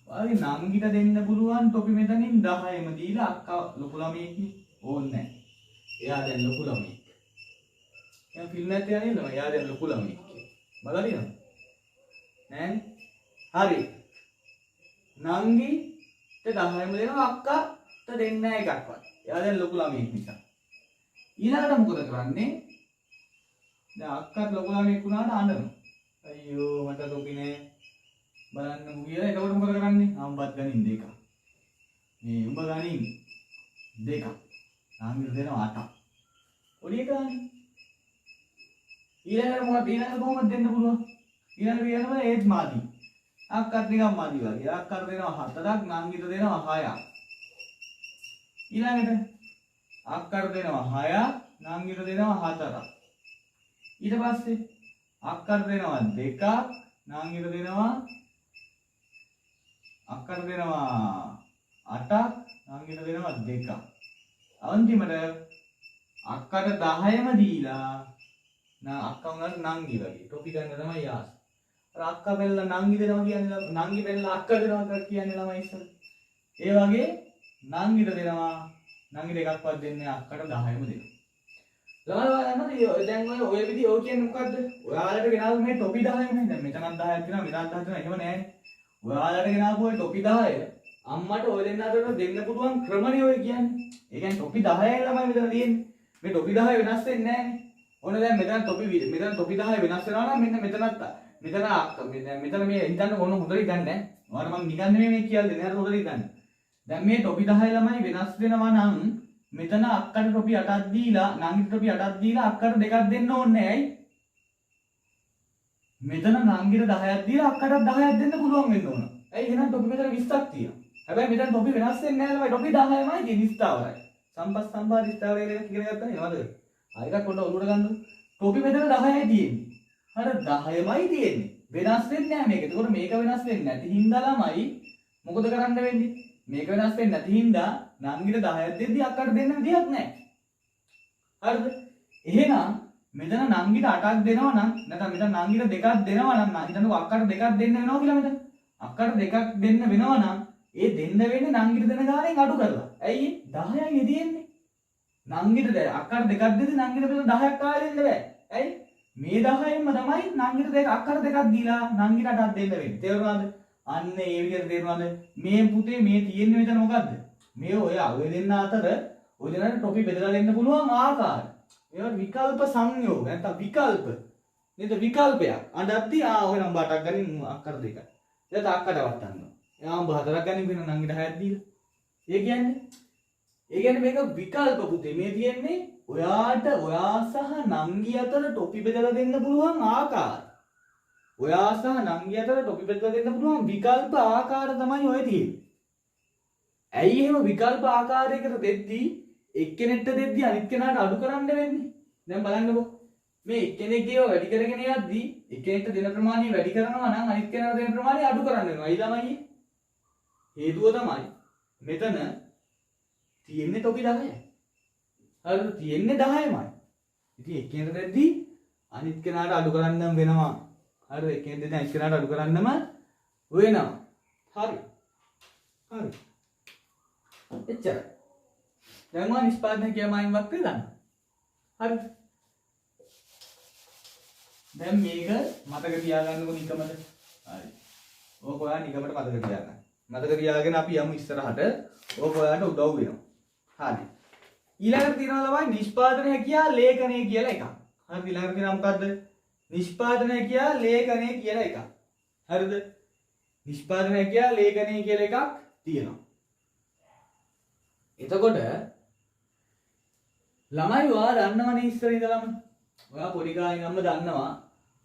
ඔයාලගේ නංගිට දෙන්න පුළුවන් ටොපි මෙතනින් 10ම දීලා අක්කා ලොකු ළමයෙක්නේ. ඕනේ නැහැ. එයා දැන් ලොකු ළමයෙක්. දැන් ෆිල්ම් එකක් තියලා ඉන්නවා. එයා දැන් ලොකු ළමයෙක්. බලලා තියෙනවද? නෑනේ. හරි. නංගිට 10ම දෙනවා අක්කාට දෙන්නේ නැහැ එකක්වත්. එයා දැන් ලොකු ළමයෙක් නිසා. ඊළඟට මොකද කරන්නේ? දැන් අක්කාට ලොකු ළමයෙක් වුණාට අඬනවා. අයියෝ මට ටොපි නෑ. බලන්නකෝ කියලා. එතකොට මොකද කරන්නේ? අම්බත් ගනින් දෙකක්. මේ උඹ ගනින් දෙකක්. නංගිට දෙනවා 8ක්. ඔඩි එකනේ. ඊළඟට කොහොමද දෙන්න පුළුවන්? ඊළඟට කියනවා ඒත් මාදි. අක්කට නිකන් මාදි වගේ. අක්කට දෙනවා 4ක්, නංගිට දෙනවා 6ක්. ඊළඟට අක්කට දෙනවා 6ක්, නංගිට දෙනවා 4ක්. ඊට පස්සේ අක්කට දෙනවා 2ක්, නංගිට දෙනවා 8ක්, නංගිට දෙනවා 2ක්. අන්තිමට අක්කට 10ම දීලා අක්කා උනාට නංගි වගේ ටොපි ගන්න තමයි ආස. අර අක්කා බෙල්ලා නංගි දෙනවා කියන්නේ නංගි බෙල්ලා අක්කා දෙනවා කියන්නේ ළමයි ඉස්සර. ඒ වගේ නංගිට දෙනවා නංගිට එකක්වත් දෙන්නේ අක්කට 10ම දෙනවා. ළමයි දැන් ඔය විදිහ ඔය කියන්නේ මොකද්ද? ඔයාලට ගෙනාවු මේ ටොපි 10නේ. දැන් මෙතනක් 10ක් තියෙනවා මෙතනක් 10ක් තියෙනවා එහෙම නෑනේ. ඔයාලට ගෙනාවු ඔය ටොපි 10 අම්මට ඔය දෙන්න අතර දෙන්න පුළුවන් ක්‍රමනේ ඔය කියන්නේ. ඒ කියන්නේ ටොපි 10යි ළමයි මෙතන තියෙන්නේ. මේ ටොපි 10 වෙනස් වෙන්නේ නෑනේ. ඔන්න දැන් මෙතන ටොපි 10 වෙනස් වෙනවා නම් මෙන්න මෙතන මෙතන මේ හිතන්න ඕන හොඳට හිතන්න ඈ. ඔයාලට මම නිකන් නෙමෙයි මේ කියලා දෙන්නේ. හරි හොඳට හිතන්න. දැන් මේ ටොපි 10 ළමයි වෙනස් වෙනවා නම් මෙතන අක්කට ටොපි 8ක් දීලා නංගිට ටොපි 8ක් දීලා අක්කට දෙකක් දෙන්න ඕනේ ඇයි? මෙතන නංගිට 10ක් දීලා අක්කටත් 10ක් දෙන්න පුළුවන් වෙන්න ඕන. ඇයි එහෙනම් ටොපි මෙතන 20ක් තියෙනවා. හැබැයි මෙතන ටොපි වෙනස් වෙන්නේ නැහැ ළමයි. ටොපි 10මයි තියෙන්නේ ස්ථාවරයි. සම්බාර ස්ථාවරය කියලා ගත්තා නේද? ආයෙත් පොඩ්ඩක් ඔලුවට ගන්න. ටොපි මෙතන 10යි තියෙන්නේ. හර 10මයි තියෙන්නේ. වෙනස් වෙන්නේ නැහැ මේක. ඒකෝර මේක වෙනස් වෙන්නේ නැති හින්දා ළමයි මොකද කරන්න වෙන්නේ? මේක වෙනස් වෙන්නේ නැති හින්දා නංගිට 10ක් දෙද්දි අක්කට දෙන්න විදියක් නැහැ. හරිද? එහෙනම් මෙතන නංගිට 8ක් දෙනවා නම් නැත්නම් මෙතන නංගිට 2ක් දෙනවා නම් හිතන්නකෝ අක්කට 2ක් දෙන්න වෙනවා කියලා මෙතන. අක්කට 2ක් දෙන්න වෙනවා නම් ඒ දෙන්න වෙන්නේ නංගිට දෙන ගානෙන් අඩු කරලා. ඇයි 10යි දෙන්නේ? නංගිට අක්කට 2ක් දෙද්දි නංගිට මෙතන 10ක් ආයෙ දෙන්න බෑ. ඇයි? මේ 10යින්ම තමයි නංගිට දෙක අක්කට 2ක් දීලා නංගිට 8ක් දෙන්න වෙන්නේ. තේරුණාද? අන්න ඒ විදිහට තේරුණාද? මේ පුතේ මේ තියෙන්නේ මෙතන මොකද්ද? මේ ඔය දෙන්න අතර ඔය දෙනාට ටොපි බෙදලා දෙන්න පුළුවන් ආකාර. ඒවා විකල්ප සංයෝග නැත්නම් විකල්ප. නේද විකල්පයක්. අඬද්දී ඔය නම්බර 8ක් ගනින් අක්කට 2ක්. ඊට අක්කට වට්ටනවා. එයා නම්බර 4ක් ගනින් වෙන නංගිට 6ක් දීලා. ඒ කියන්නේ මේක විකල්ප පුතේ. මේ තියෙන්නේ ඔයාට ඔයා සහ නංගි අතර ටොපි බෙදලා දෙන්න පුළුවන් ආකාර. ඔයා සහ නංගි අතර ටොපි බෙදලා දෙන්න පුළුවන් විකල්ප ආකාර තමයි ඔය තියෙන්නේ. ඇයි එහෙම විකල්ප ආකාරයකට දෙද්දී එක්කෙනෙක්ට දෙද්දී අනිත් කෙනාට අඩු කරන්න වෙන්නේ? දැන් බලන්නකෝ. මේ එක්කෙනෙක් ගේව වැඩි කරගෙන යද්දී එක්කෙනෙක්ට දෙන ප්‍රමාණය වැඩි කරනවා නම් අනිත් කෙනාට දෙන ප්‍රමාණය අඩු කරන්න වෙනවා. ඒ ළමයි හේතුව තමයි මෙතන තියෙන්නේ ටොපි 10යි. හරිද? තියෙන්නේ 10මයි. ඉතින් එක්කෙනෙක්ට දෙද්දී අනිත් කෙනාට අඩු කරන්නම් වෙනවා. හරිද? එක්කෙනෙක් දෙද්දී අනිත් කෙනාට අඩු කරන්නම වෙනවා. හරි. එච්චරයි. දැන් මම නිෂ්පාදනය කියා මායිම් වක්‍රය දන්නවා. හරිද? දැන් මේක මතක තියාගන්නකො නිකමද? හරි. ඕක ඔයා නිකමට මතක තියාගන්න. මතක තියාගෙන අපි යමු ඉස්සරහට. ඕක ඔයාලට උදව් වෙනවා. හරි. ඊළඟට තියෙනවා තමයි නිෂ්පාදන හැකියා ලේඛනය කියලා එකක්. හරිද? ඊළඟට තියෙනවා මොකද්ද? නිෂ්පාදන හැකියා ලේඛනය කියලා එකක්. හරිද? නිෂ්පාදන හැකියා ලේඛනය කියලා එකක් තියෙනවා. එතකොට ළමයි ඔයා දන්නවනේ ඉස්සර ඉඳලම. ඔයා පොඩි කාලේ ඉඳන්ම දන්නවා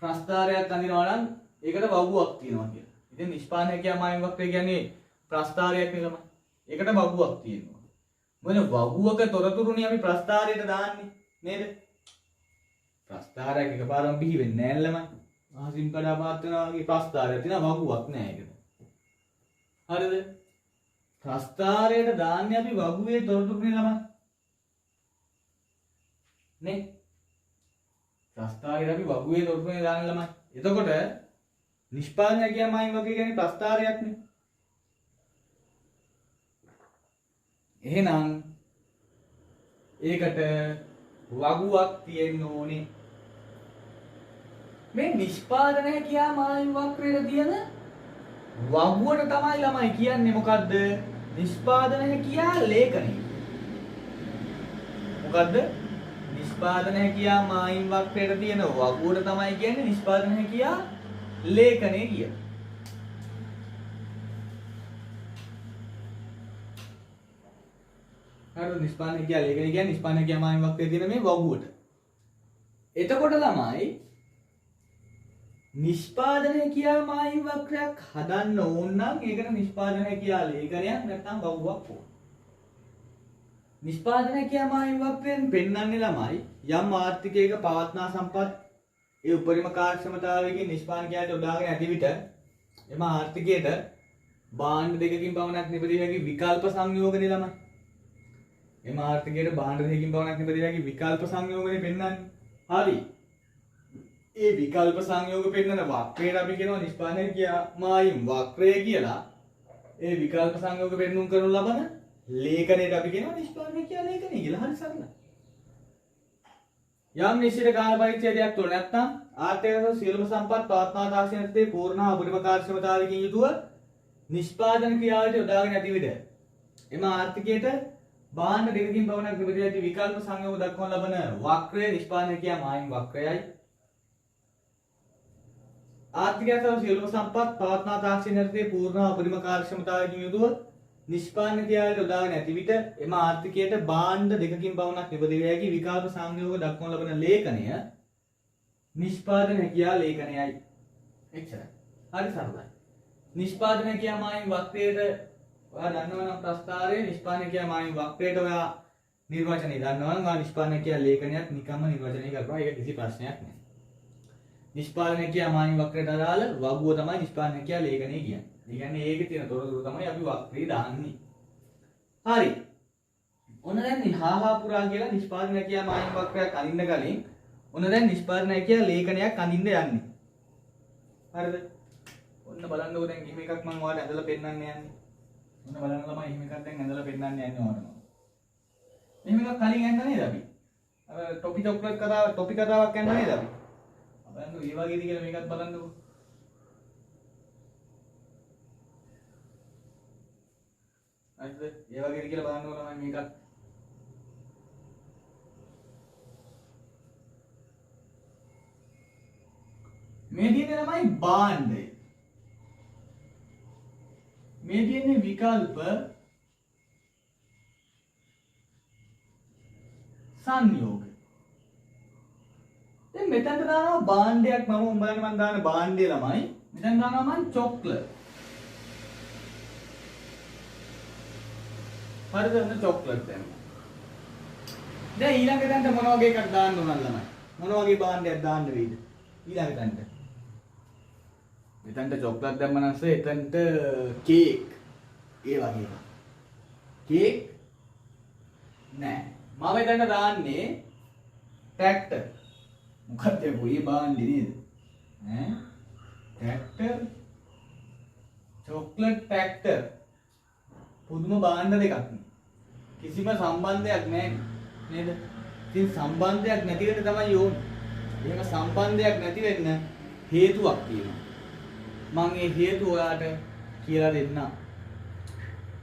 ප්‍රස්ථාරයක් අඳිනවා නම් ඒකට වගුවක් තියෙනවා කියලා. ඉතින් නිෂ්පාදන හැකියා මායිම් වක්‍රය කියන්නේ ප්‍රස්ථාරයක් නේ ළමයි. ඒකට වගුවක් තියෙනවා. මොන වගුවක තොරතුරුනේ අපි ප්‍රස්ථාරයට දාන්නේ නේද? ප්‍රස්ථාරයක් එකපාරම බිහි වෙන්නේ නැහැ ළමයි. අහසින් කඩා පාත් වෙනවා වගේ ප්‍රස්ථාරයක් තියෙනවා වගුවක් නැහැ ඒකට. හරිද? ප්‍රස්ථාරයට දාන්නේ අපි වගුවේ තොරතුරුනේ ළමයි. නේ? ප්‍රස්ථාරයට අපි වගුවේ තොරතුරුනේ දාන්නේ ළමයි. එතකොට නිෂ්පාදන හැකියා මායිම් වක්‍රය කියන්නේ ප්‍රස්ථාරයක් නේ. එහෙනම් ඒකට වගුවක් තියෙන්න ඕනේ. මේ නිෂ්පාදන හැකියා මායිම් වක්‍රයේ තියෙන වගුවට තමයි ළමයි කියන්නේ මොකද්ද? නිෂ්පාදන හැකියා ලේඛනය. මොකද්ද? නිෂ්පාදන හැකියා මායිම් වක්‍රයේ තියෙන වගුවට තමයි කියන්නේ නිෂ්පාදන හැකියා ලේඛනය කියලා. හරිද? නිෂ්පාදන හැකියා ලේඛනය කියන්නේ නිෂ්පාදන හැකියා මායිම් වක්‍රයේ තියෙන මේ වගුවට. එතකොට ළමයි නිෂ්පාදන හැකියා මායිම් වක්‍රයක් හදන්න ඕන නම් ඒකට නිෂ්පාදන හැකියා ලේඛනයක් නැත්නම් වගුවක් ඕන. නිෂ්පාදන හැකියා මායිම් වක්‍රයෙන් පෙන්වන්නේ ළමයි යම් ආර්ථිකයක පවත්නා සම්පත් ඒ උපරිම කාර්යක්ෂමතාවයකින් නිෂ්පාදනකයාට යොදාගෙන ඇති විට එම ආර්ථිකයට භාණ්ඩ දෙකකින් පමණක් නිපදිය හැකි විකල්ප සංයෝගනේ ළමයි. එම ආර්ථිකයට භාණ්ඩ දෙකකින් පමණක් නිපදිය හැකි විකල්ප සංයෝගනේ පෙන්වන්නේ. හරි. ඒ විකල්ප සංයෝග පෙන්වන වක්‍රයට අපි කියනවා නිෂ්පාදන හැකියා මායිම් වක්‍රය කියලා. ඒ විකල්ප සංයෝග පෙන්වුම් කරනු ලබන ලේඛනයට අපි කියනවා නිෂ්පාදන හැකියා ලේඛනය කියලා. හරි සරලයි. යම් නිශ්චිත කාල පරිච්ඡේදයක් තුළ නැත්නම් ආර්ථික සියලුම සම්පත් පවත්නා තාක්ෂණයේ පූර්ණ උපරිම කාර්යක්ෂමතාවයකින් යුතුව නිෂ්පාදන ක්‍රියාවට යොදාගෙන ඇති විට එම ආර්ථිකයට භාණ්ඩ දෙකකින් පමණක් නිපදිය ඇති විකල්ප සංයෝග දක්වන ලබන වක්‍රය නිෂ්පාදන හැකියා මායිම් වක්‍රයයි. ආර්ථිකය සහ සියලුම සම්පත් පවත්නා තාක්ෂණයේ පූර්ණ උපරිම කාර්යක්ෂමතාවයකින් යුතුව නිෂ්පාදන ක්‍රියාවට යොදාගෙන ඇති විට එම ආර්ථිකයට භාණ්ඩ දෙකකින් පමණක් නිපදිය හැකි විකල්ප සංයෝග දක්වන ලබන ලේඛනය නිෂ්පාදන හැකියා ලේඛනයයි. එච්චරයි. හරි සරලයි. නිෂ්පාදන හැකියා මායිම් වක්‍රයට ඔයා දන්නවනම් ප්‍රස්ථාරයේ නිෂ්පාදන හැකියා මායිම් වක්‍රයට ඔයා නිර්වචනය දන්නවනම් ඔයා නිෂ්පාදන හැකියා ලේඛනයත් නිකම්ම නිර්වචනය කරපුවා. ඒක කිසි ප්‍රශ්නයක් නෑ. නිෂ්පාදන හැකියා මායිම් වක්‍රයට අදාළ වගුව තමයි නිෂ්පාදන හැකියා ලේඛනය කියන්නේ. ඒ කියන්නේ ඒකේ තියෙන තොරතුරු තමයි අපි වක්‍රේ දාන්නේ. හරි. ඔන්න දැන් හාහා පුරා කියලා නිෂ්පාදන හැකියා මායිම් වක්‍රයක් අඳින්න කලින් ඔන්න දැන් නිෂ්පාදන හැකියා ලේඛනයක් අඳින්න යන්නේ. හරිද? ඔන්න බලන්නකෝ දැන් එහෙම එකක් මම ඔයාලට ඇඳලා පෙන්නන්න යන්නේ. ඔන්න බලන්න ළමයි එහෙම එකක් දැන් ඇඳලා පෙන්නන්න යන්නේ ඔයාලට. එහෙම එකක් කලින් ඇඳ නේද අපි? අර ටොපි චොක්ලට් කතාවක් ඇඳ නේද අපි? බලන්නකෝ ඒ වගේද කියලා මේකත් බලන්නකෝ. හරිද? ඒ වගේද කියලා බලන්නකෝ ළමයි මේකත්. මේ තියෙන්නේ ළමයි භාණ්ඩය. මේ තියෙන්නේ විකල්ප සංයෝග. දැන් මෙතනට දානවා භාණ්ඩයක් මම උඹලට මම දාන භාණ්ඩය ළමයි. මෙතන දානවා මම චොක්ලට්. හරිද? ඔන්න චොක්ලට් දැම්මා. දැන් ඊළඟ තැනට මොන වගේ එකක් දාන්න ඕනද ළමයි? මොන වගේ භාණ්ඩයක් දාන්න වෙයිද? ඊළඟ තැනට. මෙතනට චොක්ලට් දැම්ම නම් එතනට කේක්. ඒ වගේ එකක්. කේක් නෑ. මම එතනට දාන්නේ ට්‍රැක්ටර්. මොකක්ද මේ භාණ්ඩේ නේද? ඈ ට්‍රැක්ටර් චොක්ලට් ට්‍රැක්ටර් පුදුම භාණ්ඩ දෙකක් නේ. කිසිම සම්බන්ධයක් නැහැ නේද? ඉතින් සම්බන්ධයක් නැති වෙන්න තමයි ඕනේ. එහෙම සම්බන්ධයක් නැති වෙන්න හේතුවක් තියෙනවා. මම ඒ හේතුව ඔයාට කියලා දෙන්නම්.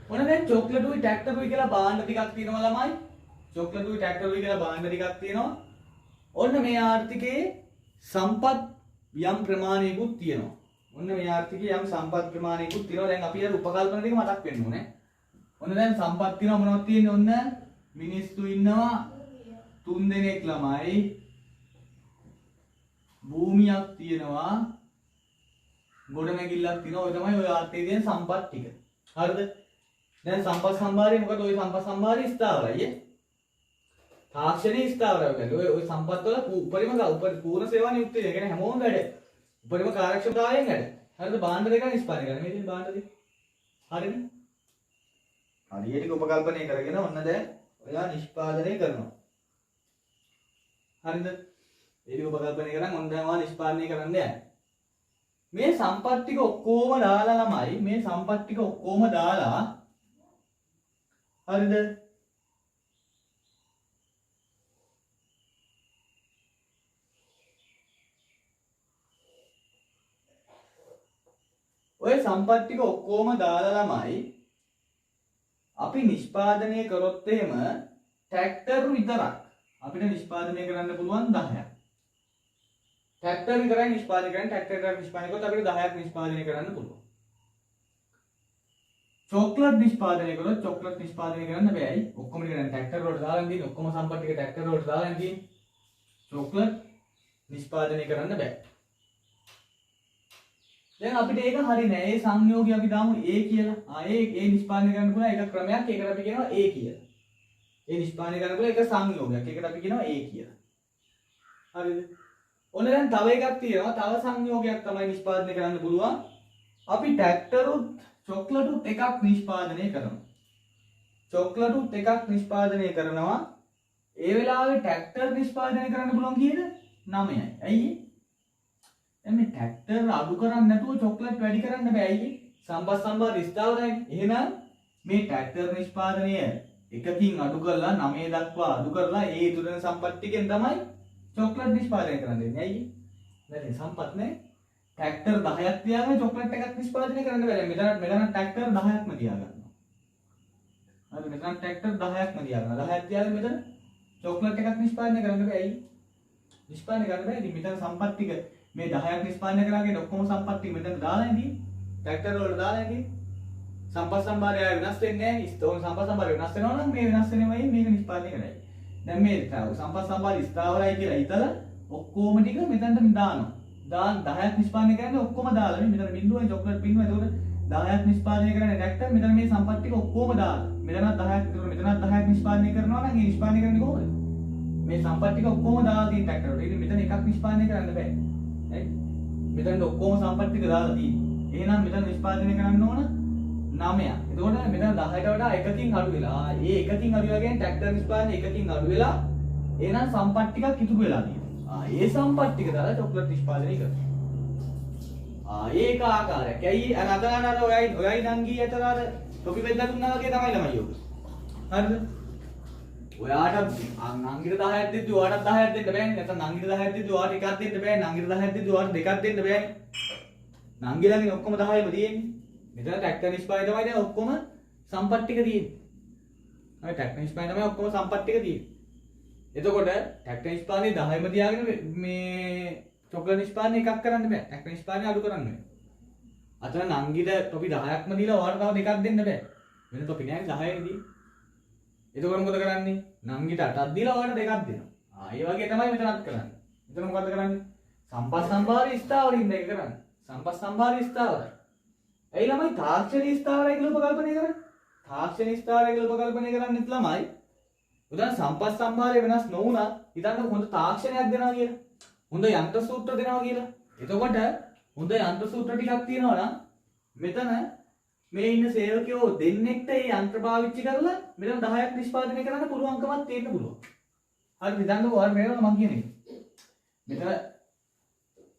ඔන්න දැන් චොක්ලට්ුයි ට්‍රැක්ටරුයි කියලා භාණ්ඩ ටිකක් තියෙනවා ළමයි. චොක්ලට්ුයි ට්‍රැක්ටරුයි කියලා භාණ්ඩ ටිකක් තියෙනවා. ඔන්න මේ ආර්ථිකයේ සම්පත් යම් ප්‍රමාණයකුත් තියෙනවා. ඔන්න මේ ආර්ථිකයේ යම් සම්පත් ප්‍රමාණයකුත් තියෙනවා. දැන් අපි අර උපකල්පන ටික මතක් වෙන්න ඕනේ. ඔන්න දැන් සම්පත් තියෙනවා මොනවද තියෙන්නේ? ඔන්න මිනිස්සු ඉන්නවා 3 දෙනෙක් ළමයි. භූමියක් තියෙනවා. ගොඩනැගිල්ලක් තියෙනවා. ඔය තමයි ඔය ආර්ථිකයේ තියෙන සම්පත් ටික. හරිද? දැන් සම්පත් සම්භාරය මොකද? ඔය සම්පත් සම්භාරය ස්ථාවරයි. තාක්ෂණයේ ස්ථාවරයි. ඔය සම්පත් වල උපරිම පූර්ණ සේවා නියුක්තය. ඒ කියන්නේ හැමෝම වැඩ. උපරිම කාර්යක්ෂමතාවයෙන් වැඩ. හරිද? භාණ්ඩ දෙක නිෂ්පාදනය කරන. මේ තියෙන භාණ්ඩ දෙක. හරිද? හරියට උපකල්පනය කරගෙන ඔන්න දැන් ඔයා නිෂ්පාදනය කරනවා. හරිද? ඒක උපකල්පනය කරන් ඔන්න දැන් ඔයා නිෂ්පාදනය කරන්න යන්නේ. මේ සම්පත් ටික ඔක්කොම දාලා ළමයි මේ සම්පත් ටික ඔක්කොම දාලා හරිද? ඔය සම්පත් ටික ඔක්කොම දාලා ළමයි අපි නිෂ්පාදනය කරොත් එහෙම ට්‍රැක්ටර් විතරක් අපිට නිෂ්පාදනය කරන්න පුළුවන් 10ක්. ට්‍රැක්ටර් විතරයි නිෂ්පාදනය කරන්නේ. ට්‍රැක්ටර් එකක් නිෂ්පාදනය කරොත් අපිට 10ක් නිෂ්පාදනය කරන්න පුළුවන්. චොක්ලට් නිෂ්පාදනය කරොත් චොක්ලට් නිෂ්පාදනය කරන්න බෑයි. ඔක්කොම ටික දැන් ට්‍රැක්ටර් වලට දාලා තියෙන්නේ. ඔක්කොම සම්පත් ටික ට්‍රැක්ටර් වලට දාලා තියෙන්නේ. චොක්ලට් නිෂ්පාදනය කරන්න බෑ. දැන් අපිට ඒක හරි නෑ. ඒ සංයෝගය අපි දාමු A කියලා. ඒ නිෂ්පාදනය කරන්න පුළුවන් එක ක්‍රමයක්. ඒකට අපි කියනවා A කියලා. ඒ නිෂ්පාදනය කරන්න පුළුවන් එක සංයෝගයක්. ඒකට අපි කියනවා A කියලා. හරිද? ඔන්න දැන් තව එකක් තියෙනවා. තව සංයෝගයක් තමයි නිෂ්පාදනය කරන්න පුළුවන්. අපි ට්‍රැක්ටරුත් චොක්ලටුත් එකක් නිෂ්පාදනය කරනවා. චොක්ලටුත් එකක් නිෂ්පාදනය කරනවා. ඒ වෙලාවේ ට්‍රැක්ටර් නිෂ්පාදනය කරන්න පුළුවන් කීයද? 9යි. ඇයි? දැන් මේ ට්‍රැක්ටර් අඩු කරන්නේ නැතුව චොක්ලට් වැඩි කරන්න බෑ. ඇයි? සම්පත් සම්භාර ස්ථාවරයි. එහෙනම් මේ ට්‍රැක්ටර් නිෂ්පාදනය එකකින් අඩු කරලා 9 දක්වා අඩු කරලා ඒ ඉතුරුන සම්පත් ටිකෙන් තමයි චොක්ලට් නිෂ්පාදනය කරන්න දෙන්නේ. ඇයි? දැන් සම්පත් නේ ට්‍රැක්ටර් 10ක් තියාගෙන චොක්ලට් එකක් නිෂ්පාදනය කරන්න බෑ. මෙතන ට්‍රැක්ටර් 10ක්ම තියාගන්නවා. හරි මෙතන ට්‍රැක්ටර් 10ක්ම තියාගන්නවා. 10ක් තියාගෙන මෙතන චොක්ලට් එකක් නිෂ්පාදනය කරන්න බෑ. ඇයි? නිෂ්පාදනය කරන්න බෑ. ඉතින් මෙතන සම්පත් ටික මේ 10ක් නිෂ්පාදනය කරාගෙන ඔක්කොම සම්පත් ටික මෙතන දාලා ඉදී. ට්‍රැක්ටර් වලට දාලා ඉදී. සම්පත් සම්භාරය වෙනස් වෙන්නේ නැහැ. ස්තෝන සම්පත් සම්භාරය වෙනස් වෙනවා නම් මේ වෙනස් වෙනවයි මේක නිෂ්පාදනය කරයි. දැන් මේ සම්පත් සම්භාරය ස්ථාවරයි කියලා හිතලා ඔක්කොම ටික මෙතනට දානවා. 10ක් නිෂ්පාදනය කරන්නේ ඔක්කොම දාලා මේ මෙතන බිඳුවයි චොක්ලට් බිඳුව. එතකොට 10ක් නිෂ්පාදනය කරන්නේ ට්‍රැක්ටර් මෙතන මේ සම්පත් ටික ඔක්කොම දාලා. මෙතනත් 10ක් එතකොට මෙතනත් 10ක් නිෂ්පාදනය කරනවා නම් ඒ නිෂ්පාදනය කරන්නේ කොහොමද? මේ සම්පත් ටික ඔක්කොම දාලා තියෙන ට්‍රැක්ටර් වලට. ඉතින් මෙතන එකක් නිෂ්පාදනය කරන්න බෑ. හරි? මෙතන ඔක්කොම සම්පත් ටික දාලා තියෙන්නේ. එහෙනම් මෙතන නිෂ්පාදනය කරන්න ඕන 9ක්. එතකොට මෙතන 10ට වඩා එකකින් අඩු වෙලා. ඒ එකකින් අඩු වෙලා කියන්නේ ට්‍රැක්ටර් නිෂ්පාදනය එකකින් අඩු වෙලා එහෙනම් සම්පත් ටිකක් ඉතුරු වෙලා තියෙනවා. ඒ සම්පත් ටික දාලා චොක්ලට් නිෂ්පාදනය කරනවා. ඒක ආකාරයක්. ඇයි අර අතනට ඔයයි නංගී අතර අර ටොපි බෙල්ල දුන්නා වගේ තමයි ළමයි ඔක. හරිද? ඔයාට නංගිට 10ක් දෙද්දි ඔයාටත් 10ක් දෙන්න බෑනේ. නැත්නම් නංගිට 10ක් දෙද්දි ඔයාට එකක් දෙන්න බෑනේ. නංගිට 10ක් දෙද්දි ඔයාට දෙකක් දෙන්න බෑනේ. නංගිලාගෙන් ඔක්කොම 10ම තියෙන්නේ. මෙතන ට්‍රැක්ටර් නිෂ්පාදනය තමයි දැන් ඔක්කොම සම්පත් ටික තියෙන්නේ. හරි ට්‍රැක්ටර් නිෂ්පාදනය තමයි ඔක්කොම සම්පත් ටික තියෙන්නේ. එතකොට ට්‍රැක්ටර් නිෂ්පාදනය 10ම තියාගෙන මේ චොක්ලට් නිෂ්පාදනය එකක් කරන්න බෑ. ට්‍රැක්ටර් නිෂ්පාදනය අඩු කරන්න ඕනේ. අතන නංගිට ටොපි 10ක්ම දීලා ඔයාලට තව දෙකක් දෙන්න බෑ. වෙන ටොපි නෑනේ 10යි දී. එතකොට මොකද කරන්නේ? නංගිට 8ක් දීලා ඔයාලට දෙකක් දෙනවා. ඒ වගේ තමයි මෙතනත් කරන්නේ. මෙතන මොකද්ද කරන්නේ? සම්පත් සම්භාරය ස්ථාවරින් දෙක කරන්නේ. සම්පත් සම්භාරය ස්ථාවරයි. ඇයි ළමයි තාක්ෂණීය ස්ථාවරයි කියලා උපකල්පනය කරන්නේ? තාක්ෂණීය ස්ථාවරයි කියලා උපකල්පනය කරන්නේත් ළමයි. උදාහරණ සම්පත් සම්භාරය වෙනස් නොවුණා හිතන්න හොඳ තාක්ෂණයක් දෙනවා කියලා. හොඳ යන්ත්‍ර සූත්‍ර දෙනවා කියලා. එතකොට හොඳ යන්ත්‍ර සූත්‍ර ටිකක් තියෙනවා නම් මෙතන මේ ඉන්න සේවකයෝ දෙන්නෙක්ට මේ යන්ත්‍ර පාවිච්චි කරලා මෙතන 10ක් නිෂ්පාදනය කරන්න පුළුවන්කමක් තියෙන්න පුළුවන්. හරි හිතන්නකෝ ඔයාලා මේවල මම කියන්නේ.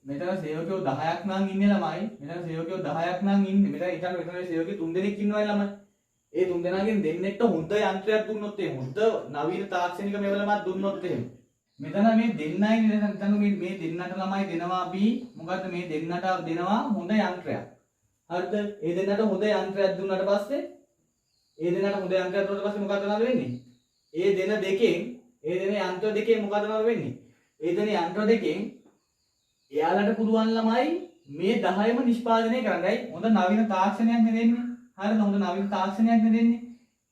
මෙතන සේවකයෝ 10ක් නම් ඉන්නේ ළමයි. මෙතන සේවකයෝ 10ක් නම් ඉන්නේ. මෙතන හිතන්න මෙතන සේවකයෝ 3 දෙනෙක් ඉන්නවා ළමයි. ඒ තුන් දෙනාගෙන් දෙන්නෙක්ට හොඳ යන්ත්‍රයක් දුන්නොත් එහෙම හොඳ නවීන තාක්ෂණික මෙවලමක් දුන්නොත් එහෙම මෙතන මේ දෙන්නයි මෙතන මේ දෙන්නට ළමයි දෙනවා අපි මොකද්ද මේ දෙන්නට දෙනවා හොඳ යන්ත්‍රයක් හරිද ඒ දෙන්නට හොඳ යන්ත්‍රයක් දුන්නාට පස්සේ ඒ දෙන්නට හොඳ යන්ත්‍රයක් දුන්නාට පස්සේ මොකද වෙන්නේ ඒ දෙන දෙකෙන් ඒ දෙන යන්ත්‍ර දෙකෙන් මොකද වෙන්නේ ඒ දෙන යන්ත්‍ර දෙකෙන් එයාලට පුළුවන් ළමයි මේ 10ම නිෂ්පාදනය කරන්නයි හොඳ නවීන තාක්ෂණයක් දෙන්නේ හරිද හොඳ නවීන තාක්ෂණයක් දෙන්නේ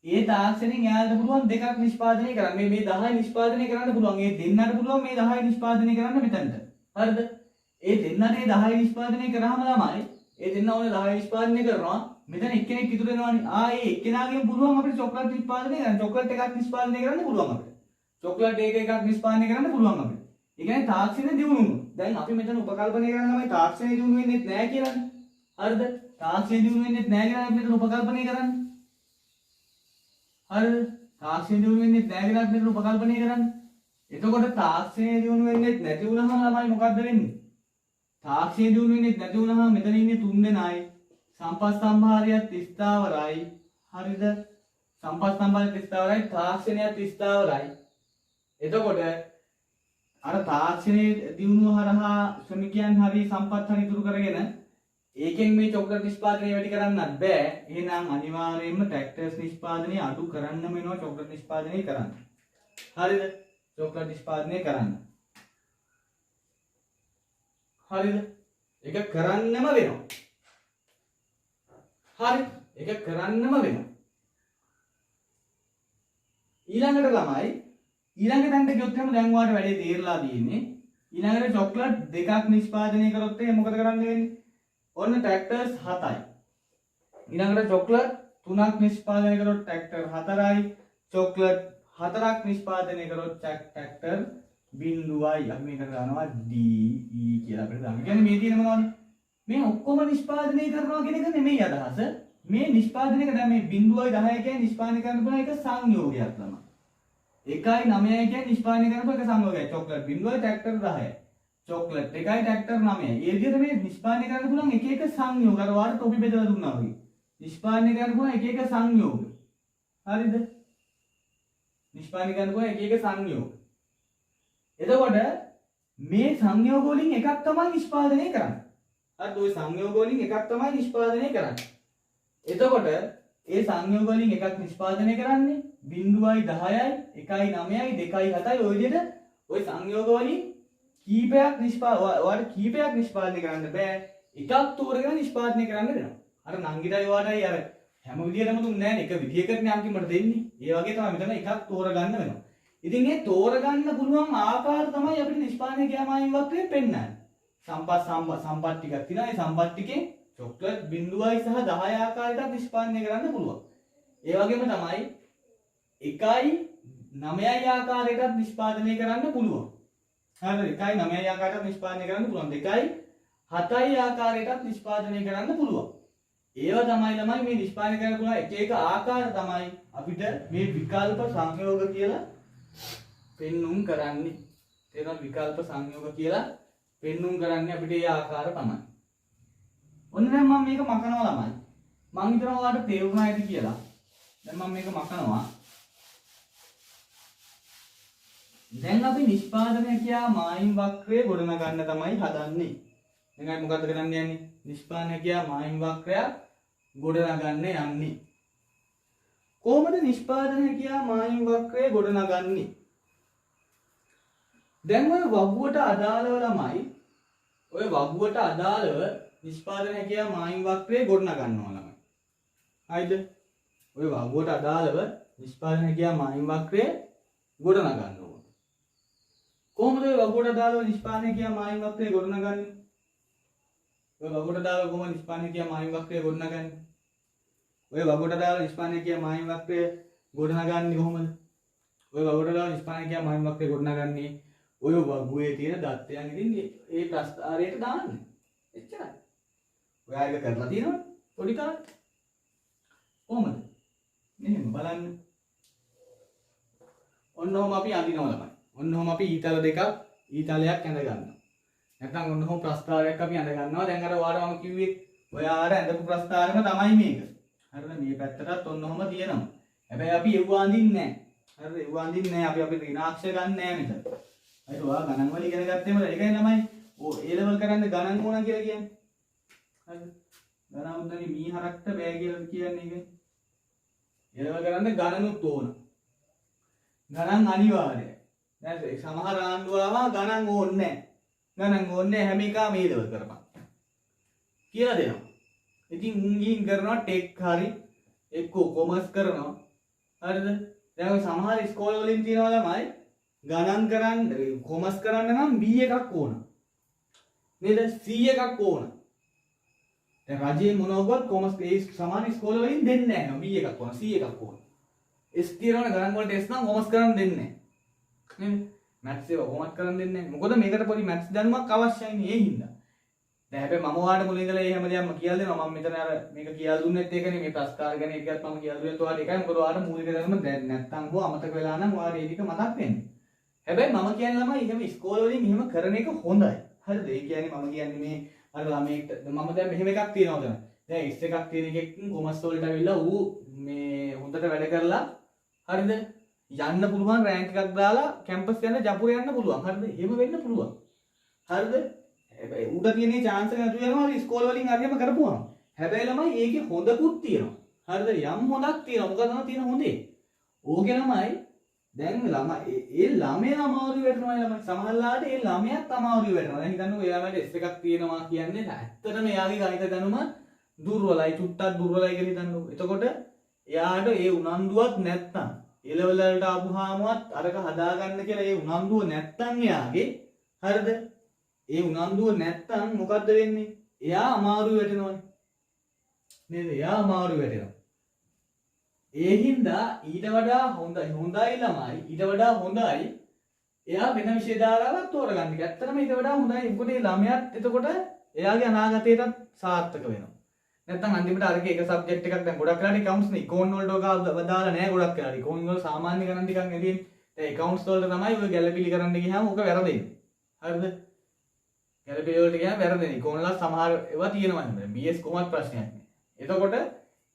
ඒ තාක්ෂණයෙන් එයාලට පුළුවන් දෙකක් නිෂ්පාදනය කරන්න මේ 10 නිෂ්පාදනය කරන්න පුළුවන් ඒ දෙන්නට පුළුවන් මේ 10 නිෂ්පාදනය කරන්න මෙතනට හරිද ඒ දෙන්නට ඒ 10 නිෂ්පාදනය කරාම ළමයි ඒ දෙන්න ඕනේ 10 නිෂ්පාදනය කරනවා මෙතන එක්කෙනෙක් ඉතුරු වෙනවානේ ඒ එක්කෙනාගෙන් පුළුවන් අපිට චොක්ලට් නිෂ්පාදනය කරන්න චොක්ලට් එකක් නිෂ්පාදනය කරන්න පුළුවන් අපිට චොක්ලට් එකක් නිෂ්පාදනය කරන්න පුළුවන් අපිට ඒ කියන්නේ තාක්ෂණය දියුණු වුණා දැන් අපි මෙතන උපකල්පනය කරන්න ළමයි තාක්ෂණය දියුණු වෙන්නේ නැහැ කියලානේ හරිද තාක්ෂණය දියුණු වෙන්නේ නැහැ කියලා අපි මෙතන උපකල්පනය කරන්නේ හරිද තාක්ෂණය දියුණු වෙන්නේ නැහැ කියලා අපි මෙතන උපකල්පනය කරන්නේ එතකොට තාක්ෂණය දියුණු වෙන්නේ නැති වුණාම ළමයි මොකද්ද වෙන්නේ තාක්ෂණය දියුණු වෙන්නේ නැති වුණාම මෙතන ඉන්නේ තුන් දෙනායි සම්පත් සම්භාරයත් ස්ථාවරයි හරිද සම්පත් සම්භාරයත් ස්ථාවරයි තාක්ෂණයත් ස්ථාවරයි එතකොට අර තාක්ෂණයේ දියුණුව හරහා ශ්‍රමිකයන් හරි සම්පත් හරි ඉතුරු කරගෙන ඒකෙන් මේ චොක්ලට් නිෂ්පාදනය වැඩි කරන්නත් බෑ එහෙනම් අනිවාර්යයෙන්ම ට්‍රැක්ටර්ස් නිෂ්පාදනය අඩු කරන්නම වෙනවා චොක්ලට් නිෂ්පාදනය කරන්න හරිද චොක්ලට් නිෂ්පාදනය කරන්න හරිද ඒක කරන්නම වෙනවා හරි ඒක කරන්නම වෙනවා ඊළඟට ළමයි ඊළඟ තැනට ගියොත් එහෙනම් දැන් ඔයාලට වැඩේ තේරලා තියෙන්නේ ඊළඟට චොක්ලට් දෙකක් නිෂ්පාදනය කරොත් එහෙනම් මොකද කරන්න වෙන්නේ ඔන්න ට්‍රැක්ටර්ස් 7යි ඊළඟට චොක්ලට් 3ක් නිෂ්පාදනය කරොත් ට්‍රැක්ටර් 4යි චොක්ලට් 4ක් නිෂ්පාදනය කරොත් ට්‍රැක්ටර් 0යි අපි මේකට දානවා DE කියලා අපිට දාන්න. කියන්නේ මේ තියෙන මොනවද මේ ඔක්කොම නිෂ්පාදනය කරනවා කියන එක නෙමෙයි අදහස මේ නිෂ්පාදනය කරන මේ 0යි 10යි කියන්නේ නිෂ්පාදනය කරන්න පුළුවන් එක සංයෝගයක් තමයි 1යි 9යි කියන්නේ නිෂ්පාදනය කරන එක සංයෝගයක් චොක්ලට් 0යි ට්‍රැක්ටර් 10යි චොක්ලට් 1යි ට්‍රැක්ටර් 9යි ඒ විදිහට මේ නිෂ්පාදනය කරන්න පුළුවන් එක එක සංයෝග අර වාර ටොපි බෙදලා දුන්නා වගේ නිෂ්පාදනය කරන්න පුළුවන් එක එක සංයෝග හරිද නිෂ්පාදනය කරන්න පුළුවන් එක එක සංයෝග එතකොට මේ සංයෝග වලින් එකක් තමයි නිෂ්පාදනය කරන්නේ හරිද ওই සංයෝග වලින් එකක් තමයි නිෂ්පාදනය කරන්නේ එතකොට ඒ සංයෝග වලින් එකක් නිෂ්පාදනය කරන්නේ 0යි 10යි 1යි 9යි 2යි 7යි ඔය විදිහට ওই සංයෝග වලින් කීපයක් නිෂ්පාදනය කරන්න බෑ එකක් තෝරගෙන නිෂ්පාදනය කරන්න වෙනවා අර නංගිටයි ඔයාලටයි අර හැම විදියටම දුන්නේ නැහැ නේ එක විදියකට අන්තිමට දෙන්නේ ඒ වගේ තමයි මෙතන එකක් තෝරගන්න වෙනවා ඉතින් මේ තෝරගන්න පුළුවන් ආකාර තමයි අපිට නිෂ්පාදනය ක්‍රියාමායින් වක්‍රයෙන් පෙන්නන්නේ සම්පත් ටිකක් තියෙනවා ඒ සම්පත් ටිකෙන් චොක්ලට් 0යි සහ 10 ආකාරයකට නිෂ්පාදනය කරන්න පුළුවන් ඒ වගේම තමයි 1යි 9යි ආකාරයකට නිෂ්පාදනය කරන්න පුළුවන් හරිද 1යි 9යි ආකාරයකට නිෂ්පාදනය කරන්න පුළුවන් 2යි 7යි ආකාරයකට නිෂ්පාදනය කරන්න පුළුවන් ඒවා තමයි ළමයි මේ නිෂ්පාදනය කරන්න පුළුවන් එක එක ආකාර තමයි අපිට මේ විකල්ප සංයෝග කියලා පෙන්눔 කරන්නේ තේරෙනවද විකල්ප සංයෝග කියලා පෙන්눔 කරන්නේ අපිට ඒ ආකාර තමයි ඔන්න දැන් මම මේක මකනවා ළමයි මම හිතනවා ඔයාලට තේරුණා ඇති කියලා දැන් මම මේක මකනවා දැන් අපි නිෂ්පාදනය කියා මායිම් වක්‍රය ගොඩනගන්න තමයි හදන්නේ දැන් අපි මොකද්ද කරන්න යන්නේ නිෂ්පාදනය කියා මායිම් වක්‍රයක් ගොඩනගන්න යන්නේ කොහොමද නිෂ්පාදනය කියා මායිම් වක්‍රය ගොඩනගන්නේ දැන් ඔය වගුවට අදාළව ළමයි ඔය වගුවට අදාළව නිෂ්පාදනය කියා මායිම් වක්‍රය ගොඩනගන්නවා ළමයි හරිද ඔය වගුවට අදාළව නිෂ්පාදනය කියා මායිම් වක්‍රය ගොඩනගන්න ඕන කොහොමද ඔය වගුවට අදාළව නිෂ්පාදනය කියා මායිම් වක්‍රය ගොඩනගන්නේ ඔය වගුවට අදාළව කොහොමද නිෂ්පාදනය කියා මායිම් වක්‍රය ගොඩනගන්නේ ඔය වගුවට අදාළව නිෂ්පාදනය කියා මායිම් වක්‍රය ගොඩනගන්නේ කොහොමද ඔය වගුවට අදාළව නිෂ්පාදනය කියා මායිම් වක්‍රය ගොඩනගන්නේ ඔය වගුවේ තියෙන දත්තයන් ඉතින් ඒ ප්‍රස්ථාරයට දාන්න එච්චරයි ඔයා ඒක කරලා තියෙනවද පොඩි කාලේ කොහොමද මෙහෙම බලන්න ඔන්නෝම අපි අඳිනවා ළමයි ඔන්නෝම අපි ඊතල දෙකක් ඊතලයක් ඇඳ ගන්නවා නැත්නම් ඔන්නෝම ප්‍රස්ථාරයක් අපි ඇඳ ගන්නවා දැන් අර ඔයාලට මම කිව්වේ ඔයාලා ඇඳපු ප්‍රස්ථාරෙම තමයි මේක හරිද? මේ පැත්තටත් ඔන්නෝම තියෙනවා. හැබැයි අපි එව්ව අඳින්නේ නැහැ. හරිද? එව්ව අඳින්නේ නැහැ. අපි ඍණාක්ෂර ගන්න නැහැ මෙතන. හරිද? ඔයා ගණන් වල ඉගෙන ගත්තේම ඒකයි ළමයි. ඔය A level කරන්න ගණන් ඕන කියලා කියන්නේ. හරිද? ගණන් උද්දගේ මී හරක්ට බෑ කියලා කියන්නේ ඒක. A level කරන්න ගණනුත් ඕන. ගණන් අනිවාර්යයි. දැන් සමහර ආණ්ඩුව ආවා ගණන් ඕනේ නැහැ. ගණන් ඕනේ හැම එකම A level කරපන්. කියලා දෙනවා. ඉතින් උන් ගිහින් කරනවා ටෙක් හරි එක්ක කොමර්ස් කරනවා. හරිද? දැන් ඔය සමහර ඉස්කෝල වලින් තියෙනවා ළමයි ගණන් කරන්න කොමර්ස් කරන්න නම් B එකක් ඕන. නේද? C එකක් ඕන. දැන් රජයේ මොනවාවත් කොමර්ස් ඒ සමාන ඉස්කෝල වලින් දෙන්නේ නැහැ. B එකක් ඕන, C එකක් ඕන. S තියනවනේ ගණන් වලට S නම් කොමර්ස් කරන්න දෙන්නේ නැහැ. නේද? මැත්ස් ඒවා කොමර්ස් කරන්න දෙන්නේ නැහැ. මොකද මේකට පොඩි මැත්ස් දැනුමක් අවශ්‍යයි නේ ඒ හින්දා. දැන් හැබැයි මම ඔයාලට මුලින් ඉඳලා මේ හැමදේම කියලා දෙනවා. මම මෙතන අර මේක කියලා දුන්නෙත් ඒකනේ මේ ප්‍රස්තාර ගැන එකත් මම කියලා දුන්නෙත් ඔයාලට ඒකයි. මොකද ඔයාලට මූලික දැනුම දැන් නැත්තම් හෝ අමතක වෙලා නම් ඔයාලට ඒ ටික මතක් වෙන්නේ. හැබැයි මම කියන්නේ ළමයි එහෙම ඉස්කෝල වලින් එහෙම කරන එක හොඳයි. හරිද? ඒ කියන්නේ මම කියන්නේ මේ අර ළමයිට මම දැන් මෙහෙම එකක් තියනවා දැන්. දැන් S එකක් තියෙන එකෙක් කොමර්ස් වලට ඇවිල්ලා ඌ මේ හොඳට වැඩ කරලා හරිද? යන්න පුළුවන් රෑන්ක් එකක් දාලා කැම්පස් යන ජපුර යන්න පුළුවන්. හරිද? එහෙම වෙන්න පුළුවන්. හරිද? හැබැයි උඩ තියෙන chance එක නැතු වෙනවා හරි ඉස්කෝල වලින් හරියම කරපුවාම. හැබැයි ළමයි ඒකේ හොඳකුත් තියෙනවා. හරිද? යම් හොඳක් තියෙනවා. මොකද තමයි තියෙන හොඳේ. ඕකේ ළමයි දැන් ළමයි ඒ ළමයා අමාරු වෙනවා ළමයි. සමහරලාට ඒ ළමයාත් අමාරු වෙනවා. දැන් හිතන්නකෝ එයාමට S එකක් තියෙනවා කියන්නේ ඇත්තටම එයාගේ ගණිත දැනුම දුර්වලයි, චුට්ටක් දුර්වලයි කියලා හිතන්නකෝ. එතකොට එයාට ඒ උනන්දුවක් නැත්තම් A level වලට ආපුහාමවත් අරක හදාගන්න කියලා ඒ උනන්දුව නැත්තම් එයාගේ හරිද? ඒ උනන්දුව නැත්තම් මොකද්ද වෙන්නේ? එයා අමාරු වෙටෙනවනේ. නේද? එයා අමාරු වෙටෙනවා. ඒ හින්දා ඊට වඩා හොඳයි ළමයි ඊට වඩා හොඳයි එයා වෙන විෂය ධාරාවක් තෝරගන්න එක. ඇත්තටම ඊට වඩා හොඳයි. මොකද මේ ළමයාත් එතකොට එයාගේ අනාගතයටත් සාර්ථක වෙනවා. නැත්තම් අන්තිමට අරක එක සබ්ජෙක්ට් එකක් දැන් ගොඩක් වෙලාට accounts නේ ඉකෝන් වලට ඔක දාලා නැහැ ගොඩක් වෙලාට. ඉකෝන් වල සාමාන්‍ය ගණන් ටිකක් නෙදීන්. දැන් accounts වලට තමයි ඔය ගැළපිලි කරන්න ගියාම ඔක වැරදෙන්නේ. හරිද? ගැළපිලි වලට ගියාම වැරදෙන්නේ. ඉකෝන් වල සමහර ඒවා තියෙනවා නේද? BS කොහොමත් ප්‍රශ්නයක් නෑ. එතකොට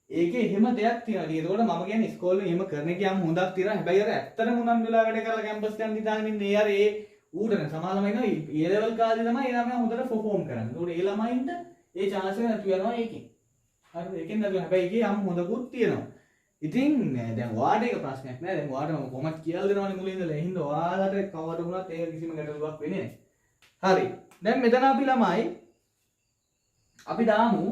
ඒකේ එහෙම දෙයක් තියෙනවා. ඒකෝට මම කියන්නේ ඉස්කෝලේ එහෙම කරන එක යම් හොඳක් තියෙනවා. හැබැයි අර ඇත්තටම උනන් වෙලා වැඩ කරලා කැම්පස් යන දිතාගෙන ඉන්නේ අර ඒ ඌටන සමානම ඉන්නවා. ඒ ලෙවල් කාලේ තමයි ඒ ළමයා හොඳට perform කරන්නේ. ඒකෝට ඒ ළමයින්ට ඒ chance එක නැතු වෙනවා ඒකෙන්. හරිද? ඒකෙන් නැතු හැබැයි ඒකේ යම් හොඳකුත් තියෙනවා. ඉතින් දැන් ඔයාට ඒක ප්‍රශ්නයක් නෑ. දැන් ඔයාට මම කොහොමද කියලා දෙනවනේ මුලින් ඉඳලා. ඒ හින්දා ඔයාලට කවදාවත් වුණත් ඒක කිසිම ගැටලුවක් වෙන්නේ නෑ. හරි. දැන් මෙතන අපි ළමයි අපි දාමු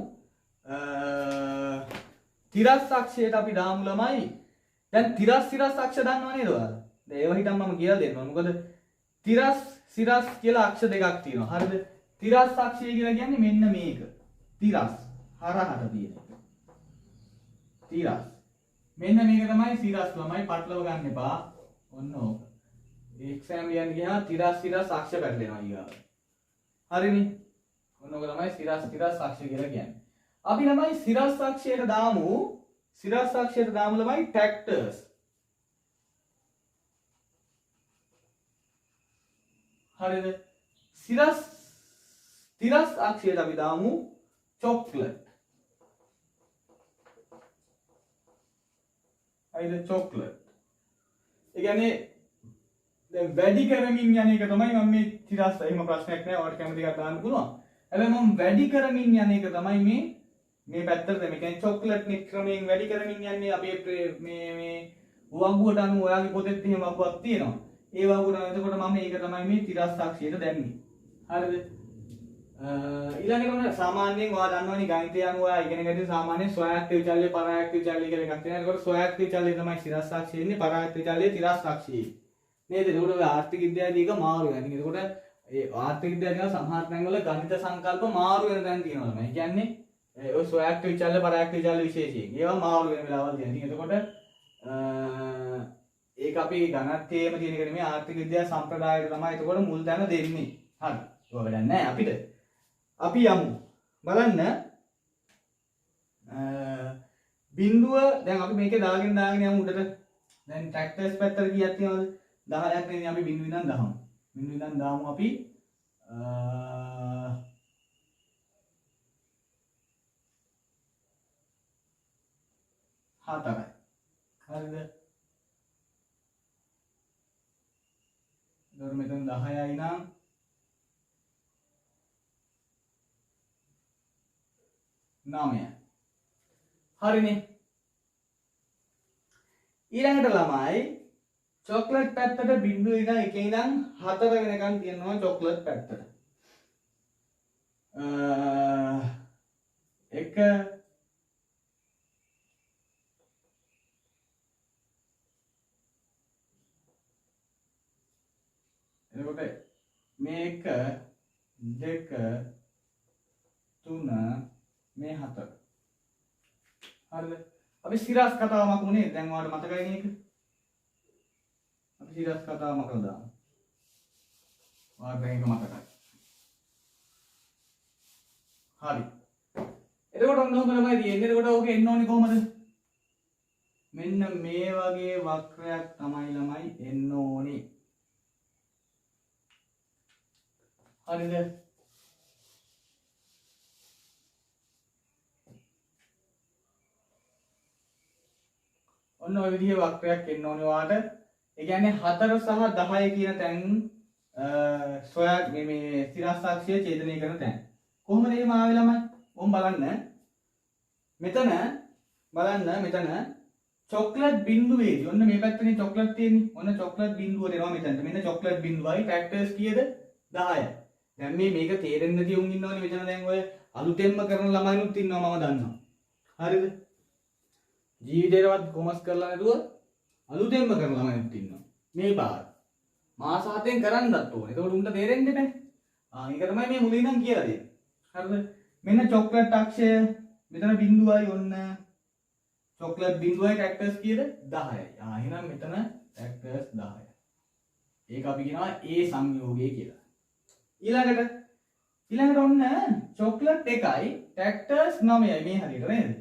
තිරස් අක්ෂයට අපි දාමු ළමයි. දැන් තිරස් අක්ෂ දන්නව නේද ඔයාලා? දැන් ඒව හිතන් මම කියලා දෙන්නවා. මොකද තිරස් සිරස් කියලා අක්ෂ දෙකක් තියෙනවා. හරිද? තිරස් අක්ෂය කියලා කියන්නේ මෙන්න මේක. තිරස් හරහට තියෙන. තිරස්. මෙන්න මේක තමයි සිරස් ළමයි පටලව ගන්න එපා. ඔන්න ඕක. එක්සෑම් ලියන්න ගියාම තිරස් අක්ෂ පැටලෙනවා ඊගාව. හරිනේ? ඔන්න ඕක තමයි සිරස් අක්ෂ කියලා කියන්නේ. අපි ළමයි සිරස් අක්ෂයට දාමු ළමයි tractors. හරිද? තිරස් අක්ෂයට අපි දාමු chocolate. හරිද? chocolate. ඒ කියන්නේ දැන් වැඩි කරමින් යන එක තමයි මම මේ තිරස් එහෙම ප්‍රශ්නයක් නෑ. ඔයාලට කැමති එකක් දාන්න පුළුවන්. හැබැයි මම වැඩි කරමින් යන එක තමයි මේ පැත්තට මේ කියන්නේ චොක්ලට් නේ ක්‍රමයෙන් වැඩි කරමින් යන්නේ අපි මේ වගුවට අනුව ඔයාගේ පොතේත් එහෙම වගුවක් තියෙනවා. ඒ වගුවට එතකොට මම මේක තමයි මේ තිරස් අක්ෂයට දැම්මේ. හරිද? ඊළඟට සාමාන්‍යයෙන් ඔයා දන්නවනේ ගණිතය අනුව ඔයා ඉගෙන ගන්න සාමාන්‍යයෙන් ස්වයංක්‍රීය විචල්‍ය පරායක්‍රීය විචල්‍ය කියලා එකක් තියෙනවා. ඒකට ස්වයංක්‍රීය විචල්‍ය තමයි තිරස් අක්ෂයේ ඉන්නේ පරායක්‍රීය විචල්‍ය තිරස් අක්ෂයේ. නේද? ඒකට ඔය ආර්ථික විද්‍යාවේදී එක මාරු වෙනවා. ඉතින් ඒකට ඒ ආර්ථික විද්‍යාවේ සමහර තැන්වල ගණිත සංකල්ප මාරු වෙන තැන් තියෙනවා. මේ කියන්නේ ඔය ස්වයංක්‍රීය විචල්‍ය පරායක්‍රීය විචල්‍ය විශේෂයෙන්. ඒවා මාරු වෙන වෙලාවල් තියෙනවා. ඉතින් එතකොට ඒක අපි ගණිතයේම තියෙන එක නෙමෙයි ආර්ථික විද්‍යාව සම්ප්‍රදායයට තමයි එතකොට මුල් තැන දෙන්නේ. හරි. ඒක වැඩක් නැහැ අපිට. අපි යමු. බලන්න බිඳුව දැන් අපි මේකේ දාගෙන යමු උඩට. දැන් ට්‍රැක්ටර්ස් පැත්තට කීයක් තියෙනවද? 10ක් නේ අපි බිඳුව ඉඳන් 10. බිඳුව ඉඳන් දාමු අපි 4යි. හරිද? එතකොට මෙතන 10යි නම් 9යි. හරිනේ. ඊළඟට ළමයි චොක්ලට් පැත්තට බිංදුව ඉඳන් 1 ඉඳන් 4 වෙනකන් තියෙනවා චොක්ලට් පැත්තට. 1 එතකොට මේක 2 3 මේ 4. හරිද? අපි සිරස් කතාවමක් උනේ දැන් ඔයාලට මතකයි නේද? අපි සිරස් කතාවමක් කරලා දාමු. ඔයාලට මේක මතකයි. හරි. එතකොට ඔන්න ඔහොම තමයි තියෙන්නේ. එතකොට ඕකේ එන්න ඕනේ කොහමද? මෙන්න මේ වගේ වක්‍රයක් තමයි ළමයි එන්න ඕනේ. හරිද? ඔන්න ඔය විදිහේ වක්‍රයක් එන්න ඕනේ ඔයාලට. ඒ කියන්නේ 4 සහ 10 කියන තැන් සොයා මේ ස්ථිරාස්ථාක්ෂය ඡේදනය කරන තැන්. කොහොමද එහෙම ආවේ ළමයි? ඔම් බලන්න. මෙතන චොක්ලට් බිඳුවේදී ඔන්න මේ පැත්තේ චොක්ලට් තියෙන්නේ. ඔන්න චොක්ලට් බිඳුවට එනවා මෙතනට. මෙන්න චොක්ලට් බිඳුවයි ෆැක්ටර්ස් කීයද? 10යි. දැන් මේක තේරෙන්නේ නැති උන් ඉන්නවනේ මෙතන දැන් ඔය අලුතෙන්ම කරන ළමයිනුත් ඉන්නවා මම දන්නවා. හරිද? ජීවිතේවත් කොමස් කරලා නැතුව අලුතෙන්ම කරන ළමයිනුත් ඉන්නවා. මේ බාර මාස 7ෙන් කරන්නත් ඕනේ. ඒකට උන්ට තේරෙන්නේ නැහැ. ඒක තමයි මේ මුලින් ඉඳන් කියලා දෙන්නේ. හරිද? මෙන්න චොක්ලට් අක්ෂය මෙතන බිඳුවයි ඔන්න චොක්ලට් බිඳුවයි ෆැක්ටර්ස් කීයද? 10යි. එහෙනම් මෙතන ෆැක්ටර්ස් 10යි. ඒක අපි කියනවා A සංයෝගය කියලා. ඊළඟට ඔන්න චොක්ලට් එකයි ෆැක්ටර්ස් 9යි මේ හරියට නේද?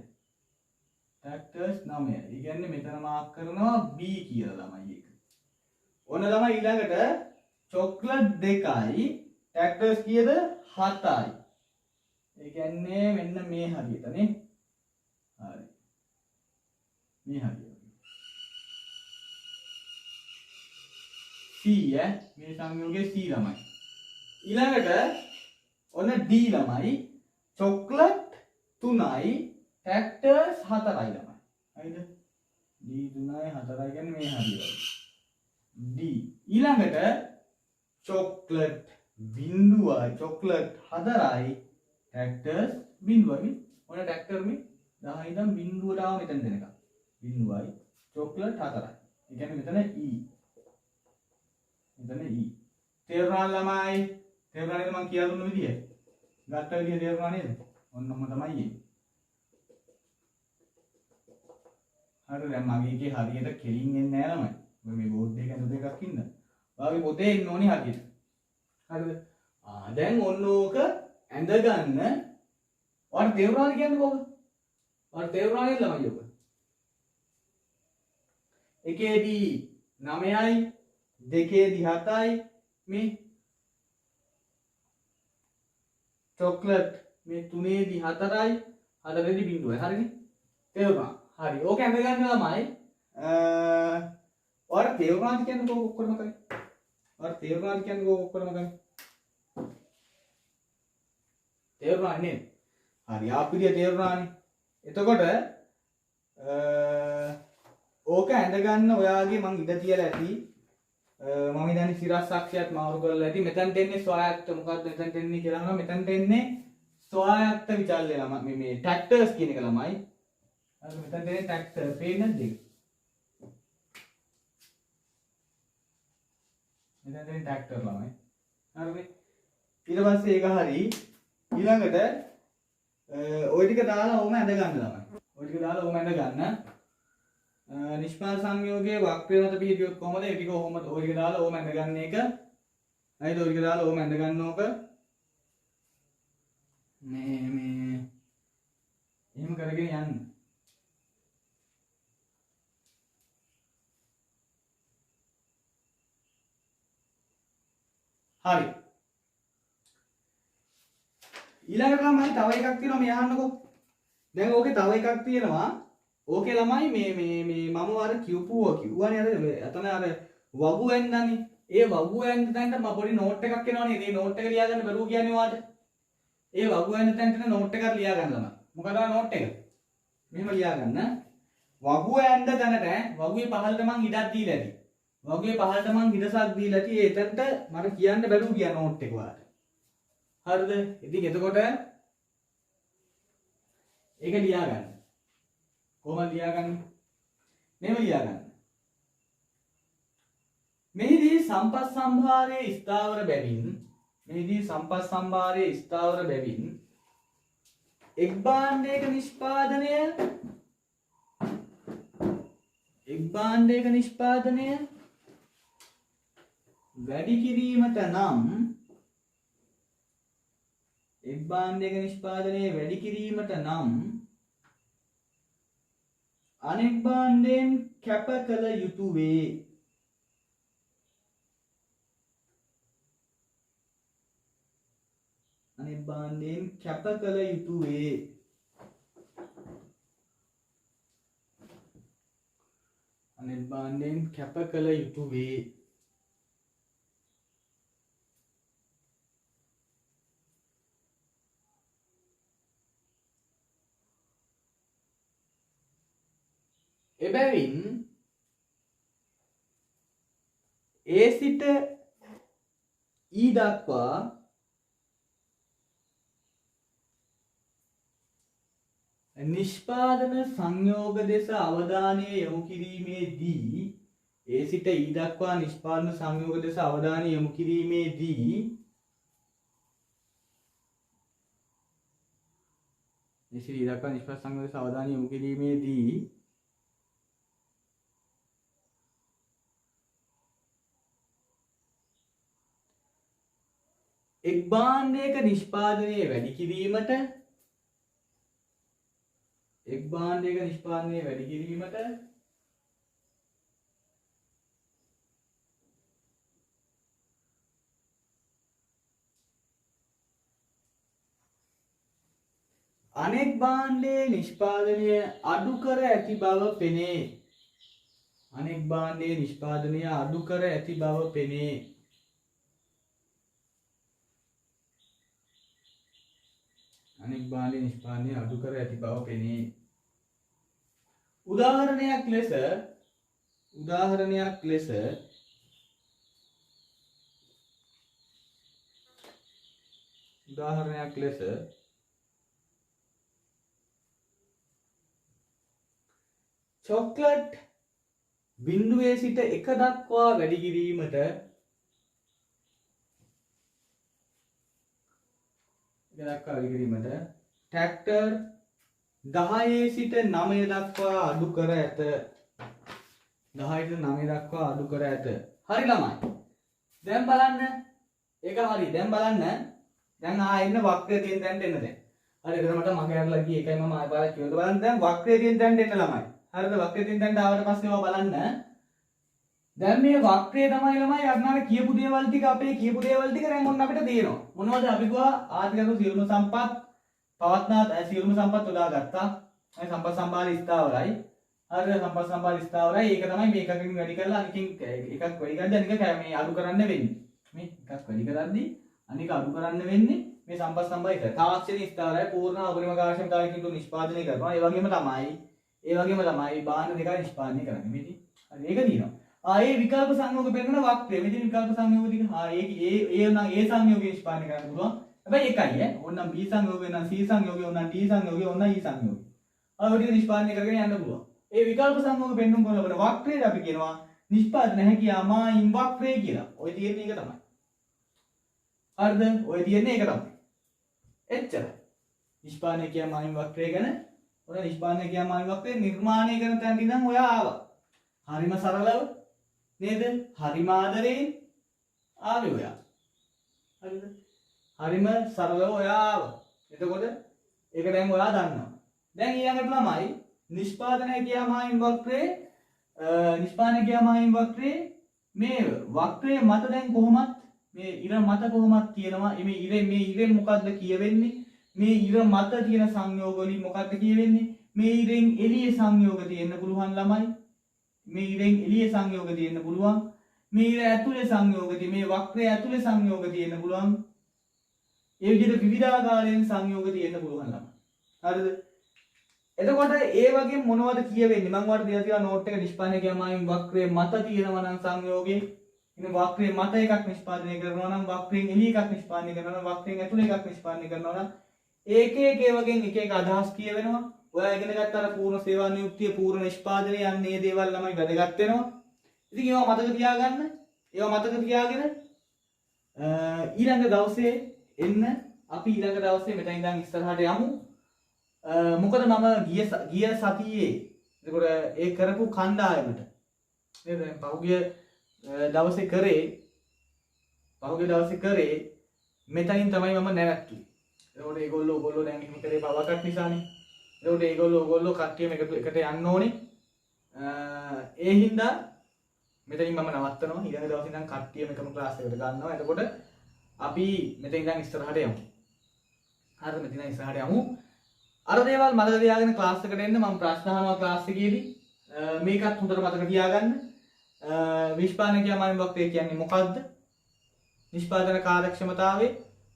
ෆැක්ටර්ස් 9යි. ඒ කියන්නේ මෙතන මාක් කරනවා B කියලා ළමයි ඒක. ඔන්න ළමයි ඊළඟට චොක්ලට් දෙකයි ෆැක්ටර්ස් කීයද? 7යි. ඒ කියන්නේ මෙන්න මේ හරියට නේ. හරි. මේ හරියට. C මේ සංයෝගයේ C ළමයි. ඊළඟට ඔන්න D ළමයි චොක්ලට් 3යි ෆැක්ටර්ස් 4යි ළමයි. හරිද? D 3යි 4යි කියන්නේ මේ හරියට. D ඊළඟට චොක්ලට් බිඳුවයි චොක්ලට් 4යි ෆැක්ටර්ස් බිඳුවයි. ඔන්න ෆැක්ටර් මේ 10 ඉඳන් බිඳුවට ආව මෙතන දෙනකම්. බිඳුවයි චොක්ලට් 4යි. ඒ කියන්නේ මෙතන E. මෙතන E. තේරුණා ළමයි? තේරුණා නේද මම කියලා දුන්න විදිය? ගත්ත විදිය තේරුණා නේද? ඔන්න ඔහම තමයි එන්නේ. හරි දැන් මගේ එකේ හරියට කෙලින් එන්නේ නැහැ ළමයි. ඔය මේ බෝඩ් එකේ ඇඳ දෙකක් ඉන්න. ඔයාගේ පොතේ ඉන්න ඕනේ හරියට. හරිද? දැන් ඔන්න ඕක ඇඳ ගන්න. ඔයාලට තේරුණාද කියන්නේ කොහොමද? ඔයාලට තේරුණා නේද ළමයි ඔක? එකේදී 9යි දෙකේදී 7යි මේ චොක්ලට් මේ තුනේදී 4යි හතරේදී බිඳුවයි. හරිනේ? තේරුණා? හරි. ඕක ඇඳ ගන්න ළමයි ඔයාලට තේරුණාද කියන්නේ කොහොම ඔක්කොම කරේ? ඔයාලට තේරුණාද කියන්නේ කොහොම ඔක්කොම කරේ? තේරුණා නේද? හරි. ආපිරිය තේරුණානේ. එතකොට ඕක ඇඳ ගන්න ඔයාගේ මං ඉඩ තියලා ඇති. මම ඉතින් සිරස් අක්ෂයත් මාරු කරලා ඇති. මෙතනට එන්නේ ස්වායත්ත මොකක්ද මෙතනට එන්නේ කියලා අහනවා. මෙතනට එන්නේ ස්වායත්ත විචල්්‍ය ළමයි මේ ටැක්ටර්ස් කියන එක ළමයි. අර මෙතනට එන්නේ ටැක්ටර් පේන්නේ නැද්ද? මෙතනට එන්නේ ටැක්ටර් ළමයි. හරිනේ. ඊට පස්සේ ඒක හරි. ඊළඟට ওই ටික දාලා ඕම ඇඳ ගන්න ළමයි. ওই ටික දාලා ඕම ඇඳ ගන්න. නිෂ්පාද සංයෝගයේ වක්‍රය මත පිහිටියොත් කොහමද ඒ ටික ඔහොම ওই ටික දාලා ඕම ඇඳ ගන්න එක. හරිද? ওই ටික දාලා ඕම ඇඳ ගන්න ඕක. මේ එහෙම කරගෙන යන්න. හරි. ඊළඟට තමයි තව එකක් තියෙනවා මේ අහන්නකෝ. දැන් ඕකේ තව එකක් තියෙනවා. ඕකේ ළමයි මේ මම අර කිව්වනේ අර එතන අර වගු ඇන්දනේ. ඒ වගු ඇන්ද තැනට මම පොඩි නෝට් එකක් එනවනේ. මේ නෝට් එක ලියා ගන්න බැරුව කියන්නේ වාට. ඒ වගු ඇන්ද තැනට නෝට් එකක් ලියා ගන්න ළමයි. මොකද ආ නෝට් එක? මෙහෙම ලියා ගන්න. වගු ඇන්ද තැනට වගුවේ පහළට මං ඉඩක් දීලා ඇති. වගුවේ පහළට මං ඉඩසක් දීලා ඇති. ඒ එතනට මට කියන්න බැරුව ගියා නෝට් එක වාට. හරිද? ඉතින් එතකොට ඒක ලියා ගන්න. කොහොමද ලියාගන්නේ? මෙහෙම ලියාගන්න. මෙහිදී සම්පත් සම්භාරයේ ස්ථාවර බැවින් එක් භාණ්ඩයක නිෂ්පාදනය වැඩි කිරීමට නම් අනෙක් භාණ්ඩයෙන් කැප කළ යුතු වේ. අනෙක් භාණ්ඩයෙන් කැප කළ යුතු වේ. අනෙක් භාණ්ඩයෙන් කැප කළ යුතු වේ. එබැවින් ඒ සිට ඊ දක්වා නිෂ්පාදන සංයෝග දෙස අවධානය යොමු කිරීමේදී ඒ සිට ඊ දක්වා නිෂ්පාදන සංයෝග දෙස අවධානය යොමු කිරීමේදී එක් භාණ්ඩයක නිෂ්පාදනය වැඩි කිරීමට අනෙක් භාණ්ඩයේ නිෂ්පාදනය අඩු කර ඇති බව පෙනේ. අනෙක් භාණ්ඩයේ නිෂ්පාදනය අඩු කර ඇති බව පෙනේ. අනෙක් භාණ්ඩයේ නිෂ්පාදනය අඩු කර ඇති බව පෙනේ. උදාහරණයක් ලෙස චොක්ලට් 0 සිට 1 දක්වා වැඩි කිරීමට ට්‍රැක්ටර් 10 සිට 9 දක්වා අඩු කර ඇත. හරි ළමයි. දැන් බලන්න. ඒක හරි. දැන් බලන්න. දැන් එන්න වක්‍රය තියෙන තැනට එන්න දැන්. හරි එතන මට මග ඇරලා ගියේ. ඒකයි මම ආයෙ බලලා කිව්වද බලන්න. දැන් වක්‍රය තියෙන තැනට එන්න ළමයි. හරිද? වක්‍රය තියෙන තැනට ආවට පස්සේ ඔයා බලන්න. දැන් මේ වක්‍රය තමයි ළමයි අර කියපු දේවල් ටික දැන් ඔන්න අපිට තියෙනවා. මොනවද අපි ගියා ආර්ථික සියලුම සම්පත් පවත්නා සියලුම සම්පත් යොදාගත්තා. මේ සම්පත් සම්භාර ස්ථාවරයි. හරිද? සම්පත් සම්භාර ස්ථාවරයි. ඒක තමයි මේ එකකින් වැඩි කරලා අනිකින් එකක් වැඩි කරද්දී අනික මේ අඩු කරන්න වෙන්නේ. මේ එකක් වැඩි කරද්දී අනික අඩු කරන්න වෙන්නේ මේ සම්පත් සම්භාර එක. තාක්ෂණික ස්ථාවරයි පූර්ණ අපරිම කාර්යක්ෂමතාවයකින් තුන නිෂ්පාදනය කරනවා. ඒ වගේම තමයි බාහන දෙකයි නිෂ්පාදනය කරන්නේ. මේටි. හරි ඒක දිනවා. ඒ විකල්ප සංයෝග පෙන්නන වක්‍රය. මෙතන විකල්ප සංයෝග ටික නම් ඒ සංයෝගය නිෂ්පාදනය කරන්න පුළුවන්. හැබැයි එකයි ඕනනම් B සංයෝගය නම් C සංයෝගය ඕනනම් D සංයෝගය ඕනනම් E සංයෝගය. ඔය ටික නිෂ්පාදනය කරගෙන යන්න පුළුවන්. ඒ විකල්ප සංයෝග පෙන්නුම් කරන වක්‍රයට අපි කියනවා නිෂ්පාදන හැකියාව මායිම් වක්‍රය කියලා. ඔය තියෙන එක තමයි. හරිද? ඔය තියෙන එක තමයි. එච්චරයි. නිෂ්පාදනය කියා මායිම් වක්‍රය ගැන ඔය නිෂ්පාදනය කියා මායිම් වක්‍රය නිර්මාණය කරන තැනට ඉඳන් ඔයා ආවා. හරිම සරලව නේද? හරිම ආදරයෙන් ආවේ ඔයා. හරිද? හරිම සරලව ඔයා ආවා. එතකොට ඒක දැන් ඔයා දන්නවා. දැන් ඊළඟට ළමයි නිෂ්පාදනය කියා මායිම් වක්‍රේ මේ වක්‍රයේ මත දැන් කොහොමත් මේ ඉර මත කොහොමත් තියෙනවා. මේ ඉරෙන් මොකද්ද කියවෙන්නේ? මේ ඉර මත තියෙන සංයෝග වලින් මොකද්ද කියවෙන්නේ? මේ ඉරෙන් එළිය සංයෝග තියෙන්න පුළුවන් ළමයි. මේ ඉරෙන් එළිය සංයෝග තියෙන්න පුළුවන්. මේ ඉර ඇතුලේ සංයෝග තියෙන මේ වක්‍රය ඇතුලේ සංයෝග තියෙන්න පුළුවන්. ඒ විදිහට විවිධාකාරයෙන් සංයෝග තියෙන්න පුළුවන් ළමයි. හරිද? එතකොට ඒ වගේ මොනවද කියවෙන්නේ? මම වාට දෙලා තියෙනවා නෝට් එක නිෂ්පාදනය කියමායින් වක්‍රයේ මත තියෙනවා නම් සංයෝගේ. ඉතින් වක්‍රයේ මත එකක් නිෂ්පාදනය කරනවා නම් වක්‍රයෙන් එළිය එකක් නිෂ්පාදනය කරනවා නම් වක්‍රයෙන් ඇතුලේ එකක් නිෂ්පාදනය කරනවා නම් ඒක ඒ වගේ එක එක අදහස් කියවෙනවා. ඔයා ඉගෙන ගත්ත අර පූර්ණ සේවා නියුක්තිය පූර්ණ නිෂ්පාදනය යන්නේ දේවල් ළමයි වැදගත් වෙනවා. ඉතින් ඒවා මතක තියාගන්න. ඒවා මතක තියාගෙන ඊළඟ දවසේ එන්න අපි ඊළඟ දවසේ මෙතන ඉඳන් ඉස්සරහට යමු. මොකද මම ගිය සතියේ එතකොට ඒ කරපු කණ්ඩායමට නේද පහුගිය දවසේ කරේ මෙතනින් තමයි මම නැවැත්තුවේ. එතකොට ඒගොල්ලෝ දැන් එහෙම කරේ පවකක් නිසානේ. එතකොට ඒගොල්ලෝ කට්ටියම එකට යන්න ඕනේ. ඒ හින්දා මෙතනින් මම නවත්තනවා. ඊළඟ දවසේ ඉඳන් කට්ටියම එකම ක්ලාස් එකට ගන්නවා. එතකොට අපි මෙතනින් ඉඳන් ඉස්සරහට යමු. හරිද? මෙතනින් ඉස්සරහට යමු. අර දේවල් මතක තියාගෙන ක්ලාස් එකට එන්න. මම ප්‍රශ්න අහනවා ක්ලාස් එකේදී. මේකත් හොඳට මතක තියාගන්න. නිෂ්පාදන කියමායින් වක්‍රය කියන්නේ මොකක්ද? නිෂ්පාදන කාර්යක්ෂමතාවයේ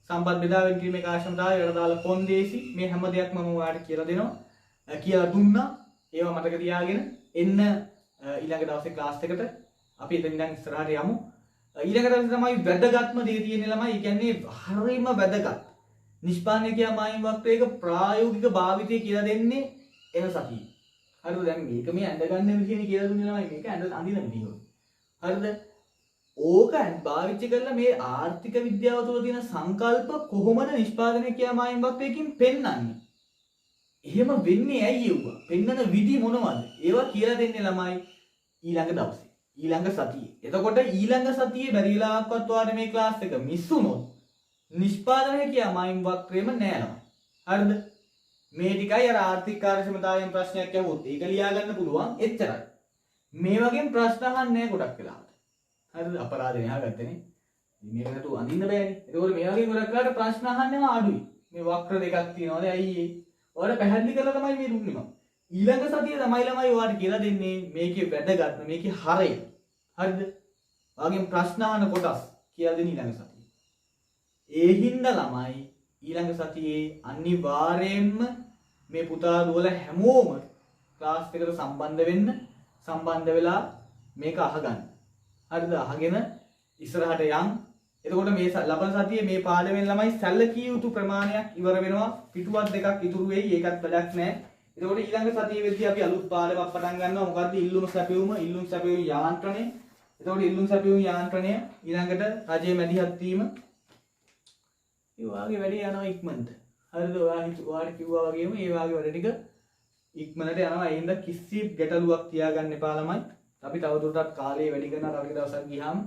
සම්පත් බෙදා වෙන් කිරීමේ කාර්යක්ෂමතාවය යට දාලා කොන්දේසි මේ හැම දෙයක්ම මම ඔයාලට කියලා දෙනවා. කියලා දුන්නා. ඒවා මතක තියාගෙන එන්න ඊළඟ දවසේ ක්ලාස් එකට අපි එතන ඉඳන් ඉස්සරහට යමු. ඊළඟ දවසේ තමයි වැදගත්ම දේ තියෙන්නේ ළමයි. ඒ කියන්නේ හරියම වැදගත්. නිෂ්පාදනය කියමායින් වක්‍රයක ප්‍රායෝගික භාවිතය කියලා දෙන්නේ එන සතියේ. හරිද? දැන් මේක මේ ඇඳ ගන්න විදිහනේ කියලා දුන්නේ ළමයි. මේක අඳින විදිහ. හරිද? ඕක භාවිත කරලා මේ ආර්ථික විද්‍යාව තුළ තියෙන සංකල්ප කොහොමද නිෂ්පාදනය කියමායින් වක්‍රයකින් පෙන්වන්නේ? එහෙම වෙන්නේ ඇයි ඒවා? පෙන්වන විදි මොනවද? ඒවා කියලා දෙන්නේ ළමයි ඊළඟ දවසේ. ඊළඟ සතියේ. එතකොට ඊළඟ සතියේ බැරි වෙලාවක්වත් ඔයාලට මේ ක්ලාස් එක මිස් වුණොත් නිෂ්පාදනය කියමායින් වක්‍රයම නෑ ළමයි. හරිද? මේ ටිකයි අර ආර්ථික කාර්යක්ෂමතාවයෙන් ප්‍රශ්නයක් ඇහුවොත් ඒක ලියා ගන්න පුළුවන් එච්චරයි. මේ වගේ ප්‍රශ්න අහන්නේ ගොඩක් වෙලාවට. හරිද? අපරාධේ නහගත්තනේ. මේක නතු අඳින්න බෑනේ. ඒකෝර මේ වගේ ගොඩක් වෙලාවට ප්‍රශ්න අහන්නේම අඩුයි. මේ වක්‍ර දෙකක් තියෙනවාද ඇයි ඒ? ඔයාලා පැහැදිලි කරලා තමයි මේ දුන්නේ මම. ඊළඟ සතියේ තමයි ළමයි ඔයාලට කියලා දෙන්නේ මේකේ වැදගත්ම මේකේ හරය. හරිද? ඔයාගෙන් ප්‍රශ්න අහන කොටස් කියලා දෙන ඊළඟ සතියේ. ඒ හින්දා ළමයි ඊළඟ සතියේ අනිවාර්යයෙන්ම මේ පුතා දුවලා හැමෝම ක්ලාස් එකට සම්බන්ධ වෙලා මේක අහගන්න. හරිද? අහගෙන ඉස්සරහට යන්. එතකොට මේ ලබන සතියේ මේ පාඩමෙන් ළමයි සැලකිය යුතු ප්‍රමාණයක් ඉවර වෙනවා. පිටුවක් දෙකක් ඉතුරු වෙයි. ඒකත් වැඩක් නැහැ. එතකොට ඊළඟ සතියේ වෙද්දී අපි අලුත් පාඩමක් පටන් ගන්නවා. මොකද්ද? ඉල්ලුම් සැපයුම යාන්ත්‍රණය. එතකොට ඉල්ලුම් සැපයුම් යාන්ත්‍රණය ඊළඟට රජයේ මැදිහත් වීම. ඒ වාගේ වැඩේ යනවා ඉක්මනට. හරිද? ඔයාලට කිව්වා වගේම ඒ වාගේ වැඩ ටික ඉක්මනට යනවා. ඒ හින්දා කිසි ගැටලුවක් තියාගන්න එපා ළමයි. අපි තවදුරටත් කාලේ වැඩි කරනවා. තව දවසක් ගියාම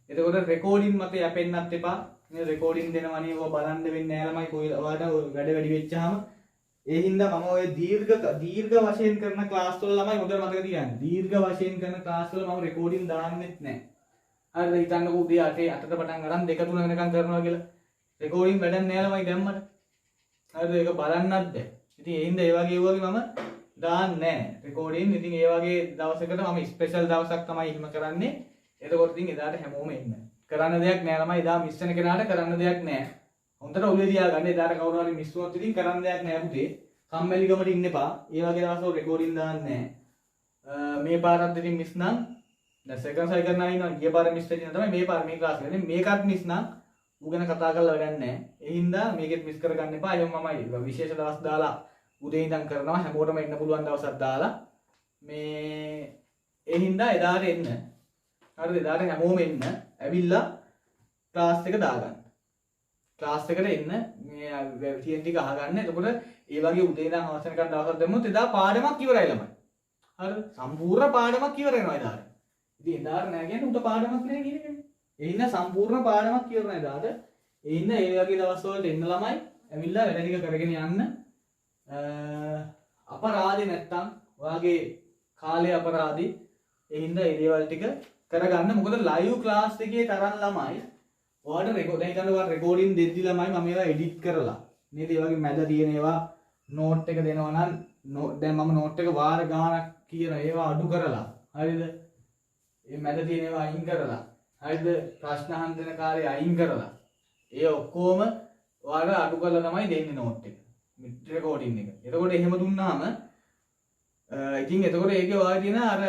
එතකොට රෙකෝඩින් මත යැපෙන්නත් එපා. මේ රෙකෝඩින් දෙනවනේ ඔය බලන්න වෙන්නේ නැහැ ළමයි. කොයි ඔයාලට වැඩ වැඩි වෙච්චාම ඒ හින්දා මම ඔය දීර්ඝ වශයෙන් කරන ක්ලාස් වල ළමයි හොඳට මතක තියාගන්න. දීර්ඝ වශයෙන් කරන ක්ලාස් වල මම රෙකෝඩින් දාන්නෙත් නැහැ. හරිද? හිතන්නකෝ උදේ 8ට පටන් අරන් 2 3 වෙනකම් කරනවා කියලා. රෙකෝඩින් වැඩක් නැහැ ළමයි දැම්මට. හරිද? ඒක බලන්නත් බැහැ. ඉතින් ඒ හින්දා ඒ වගේ මම දාන්නේ නැහැ රෙකෝඩින්. ඉතින් ඒ වගේ දවසකට මම ස්පෙෂල් දවසක් තමයි එහෙම කරන්නේ. එතකොට ඉතින් එදාට හැමෝම එන්න. කරන්න දෙයක් නැහැ ළමයි. එදා මිස් වෙන කෙනාට කරන්න දෙයක් නැහැ. හොඳට ඔළුවේ තියාගන්න. එදාට කවුරු හරි මිස් වුණොත් ඉතින් කරන්න දෙයක් නැහැ පුතේ. කම්මැලිකමට ඉන්න එපා. ඒ වගේ දවස්වල රෙකෝඩින් දාන්නේ නැහැ. මේ පාරත් ඉතින් මිස් නම් දැන් සෙකන්ඩ් සයි කරනවා ඉන්නවා. ගිය පාර මිස් වෙච්ච තමයි මේ පාර මේ ක්ලාස් එකේ. මේකත් මිස් නම් උගෙන කතා කරලා වැඩක් නැහැ. ඒ හින්දා මේකෙත් මිස් කරගන්න එපා. අයියෝ මමයි විශේෂ දවස් දාලා උදේ ඉඳන් කරනවා. හැමෝටම එන්න පුළුවන් දවසක් දාලා මේ ඒ හින්දා එදාට එන්න. හරිද? එදාට හැමෝම එන්න. ඇවිල්ලා ක්ලාස් එක දාගන්න. ක්ලාස් එකට එන්න මේ තියෙන ටික අහගන්න. එතකොට ඒ වගේ උදේ ඉඳන් හවස වෙනකන් දවසක් දැම්මොත් එදා පාඩමක් ඉවරයි ළමයි. හරිද? සම්පූර්ණ පාඩමක් ඉවර වෙනවා එදාට. ඉතින් එදාට නෑ කියන්නේ උට පාඩමක් නෑ කියන එකනේ. ඒ හින්දා සම්පූර්ණ පාඩමක් ඉවර වෙනවා එදාට. ඒ හින්දා ඒ වගේ දවස් වලට එන්න ළමයි. ඇවිල්ලා වැඩ ටික කරගෙන යන්න. අපරාධේ නැත්තම් ඔයාගේ කාලේ අපරාධේ. ඒ හින්දා මේ දේවල් ටික කරගන්න. මොකද ලයිව් ක්ලාස් එකේ තරම් ළමයි ඔයාලට රෙකෝඩින් දෙද්දි ළමයි මම ඒවා එඩිට් කරලා නේද? ඒ වගේ මැද තියෙන ඒවා නෝට් එක දෙනවා නම් දැන් මම නෝට් එක වාර ගානක් කියන ඒවා අඩු කරලා හරිද? මේ මැද තියෙන ඒවා අයින් කරලා හරිද? ප්‍රශ්න අහන්න දෙන කාර්යය අයින් කරලා ඒ ඔක්කොම ඔයාලා අඩු කරලා තමයි දෙන්නේ නෝට් එක. මිඩ් රෙකෝඩින් එක. එතකොට එහෙම දුන්නාම ඉතින් එතකොට ඒකේ ඔයාලා තියෙන අර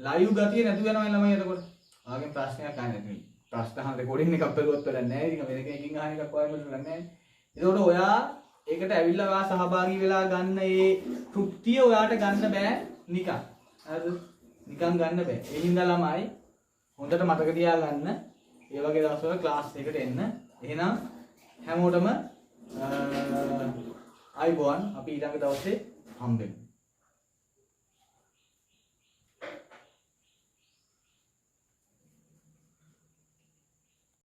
ලයිව් ගතිය නැතු වෙනවා ළමයි එතකොට. ඔයාගෙන් ප්‍රශ්නයක් අහන්න නැති. ප්‍රශ්න අහන්න රෙකෝඩින් එකක් බැලුවත් වැඩක් නැහැ. ඉතින් වෙන කෙනකින් අහන එකක් ඔයාලා වැඩක් නැහැ. එතකොට ඔයා ඒකට ඇවිල්ලා ඔයා සහභාගී වෙලා ගන්න ඒ තෘප්තිය ඔයාට ගන්න බෑ නිකන්. හරිද? නිකන් ගන්න බෑ. ඒ හින්දා ළමයි හොඳට මතක තියාගන්න. ඒ වගේ දවස්වල ක්ලාස් එකට එන්න. එහෙනම් හැමෝටම ආයිබෝන් අපි ඊළඟ දවසේ හම්බෙමු.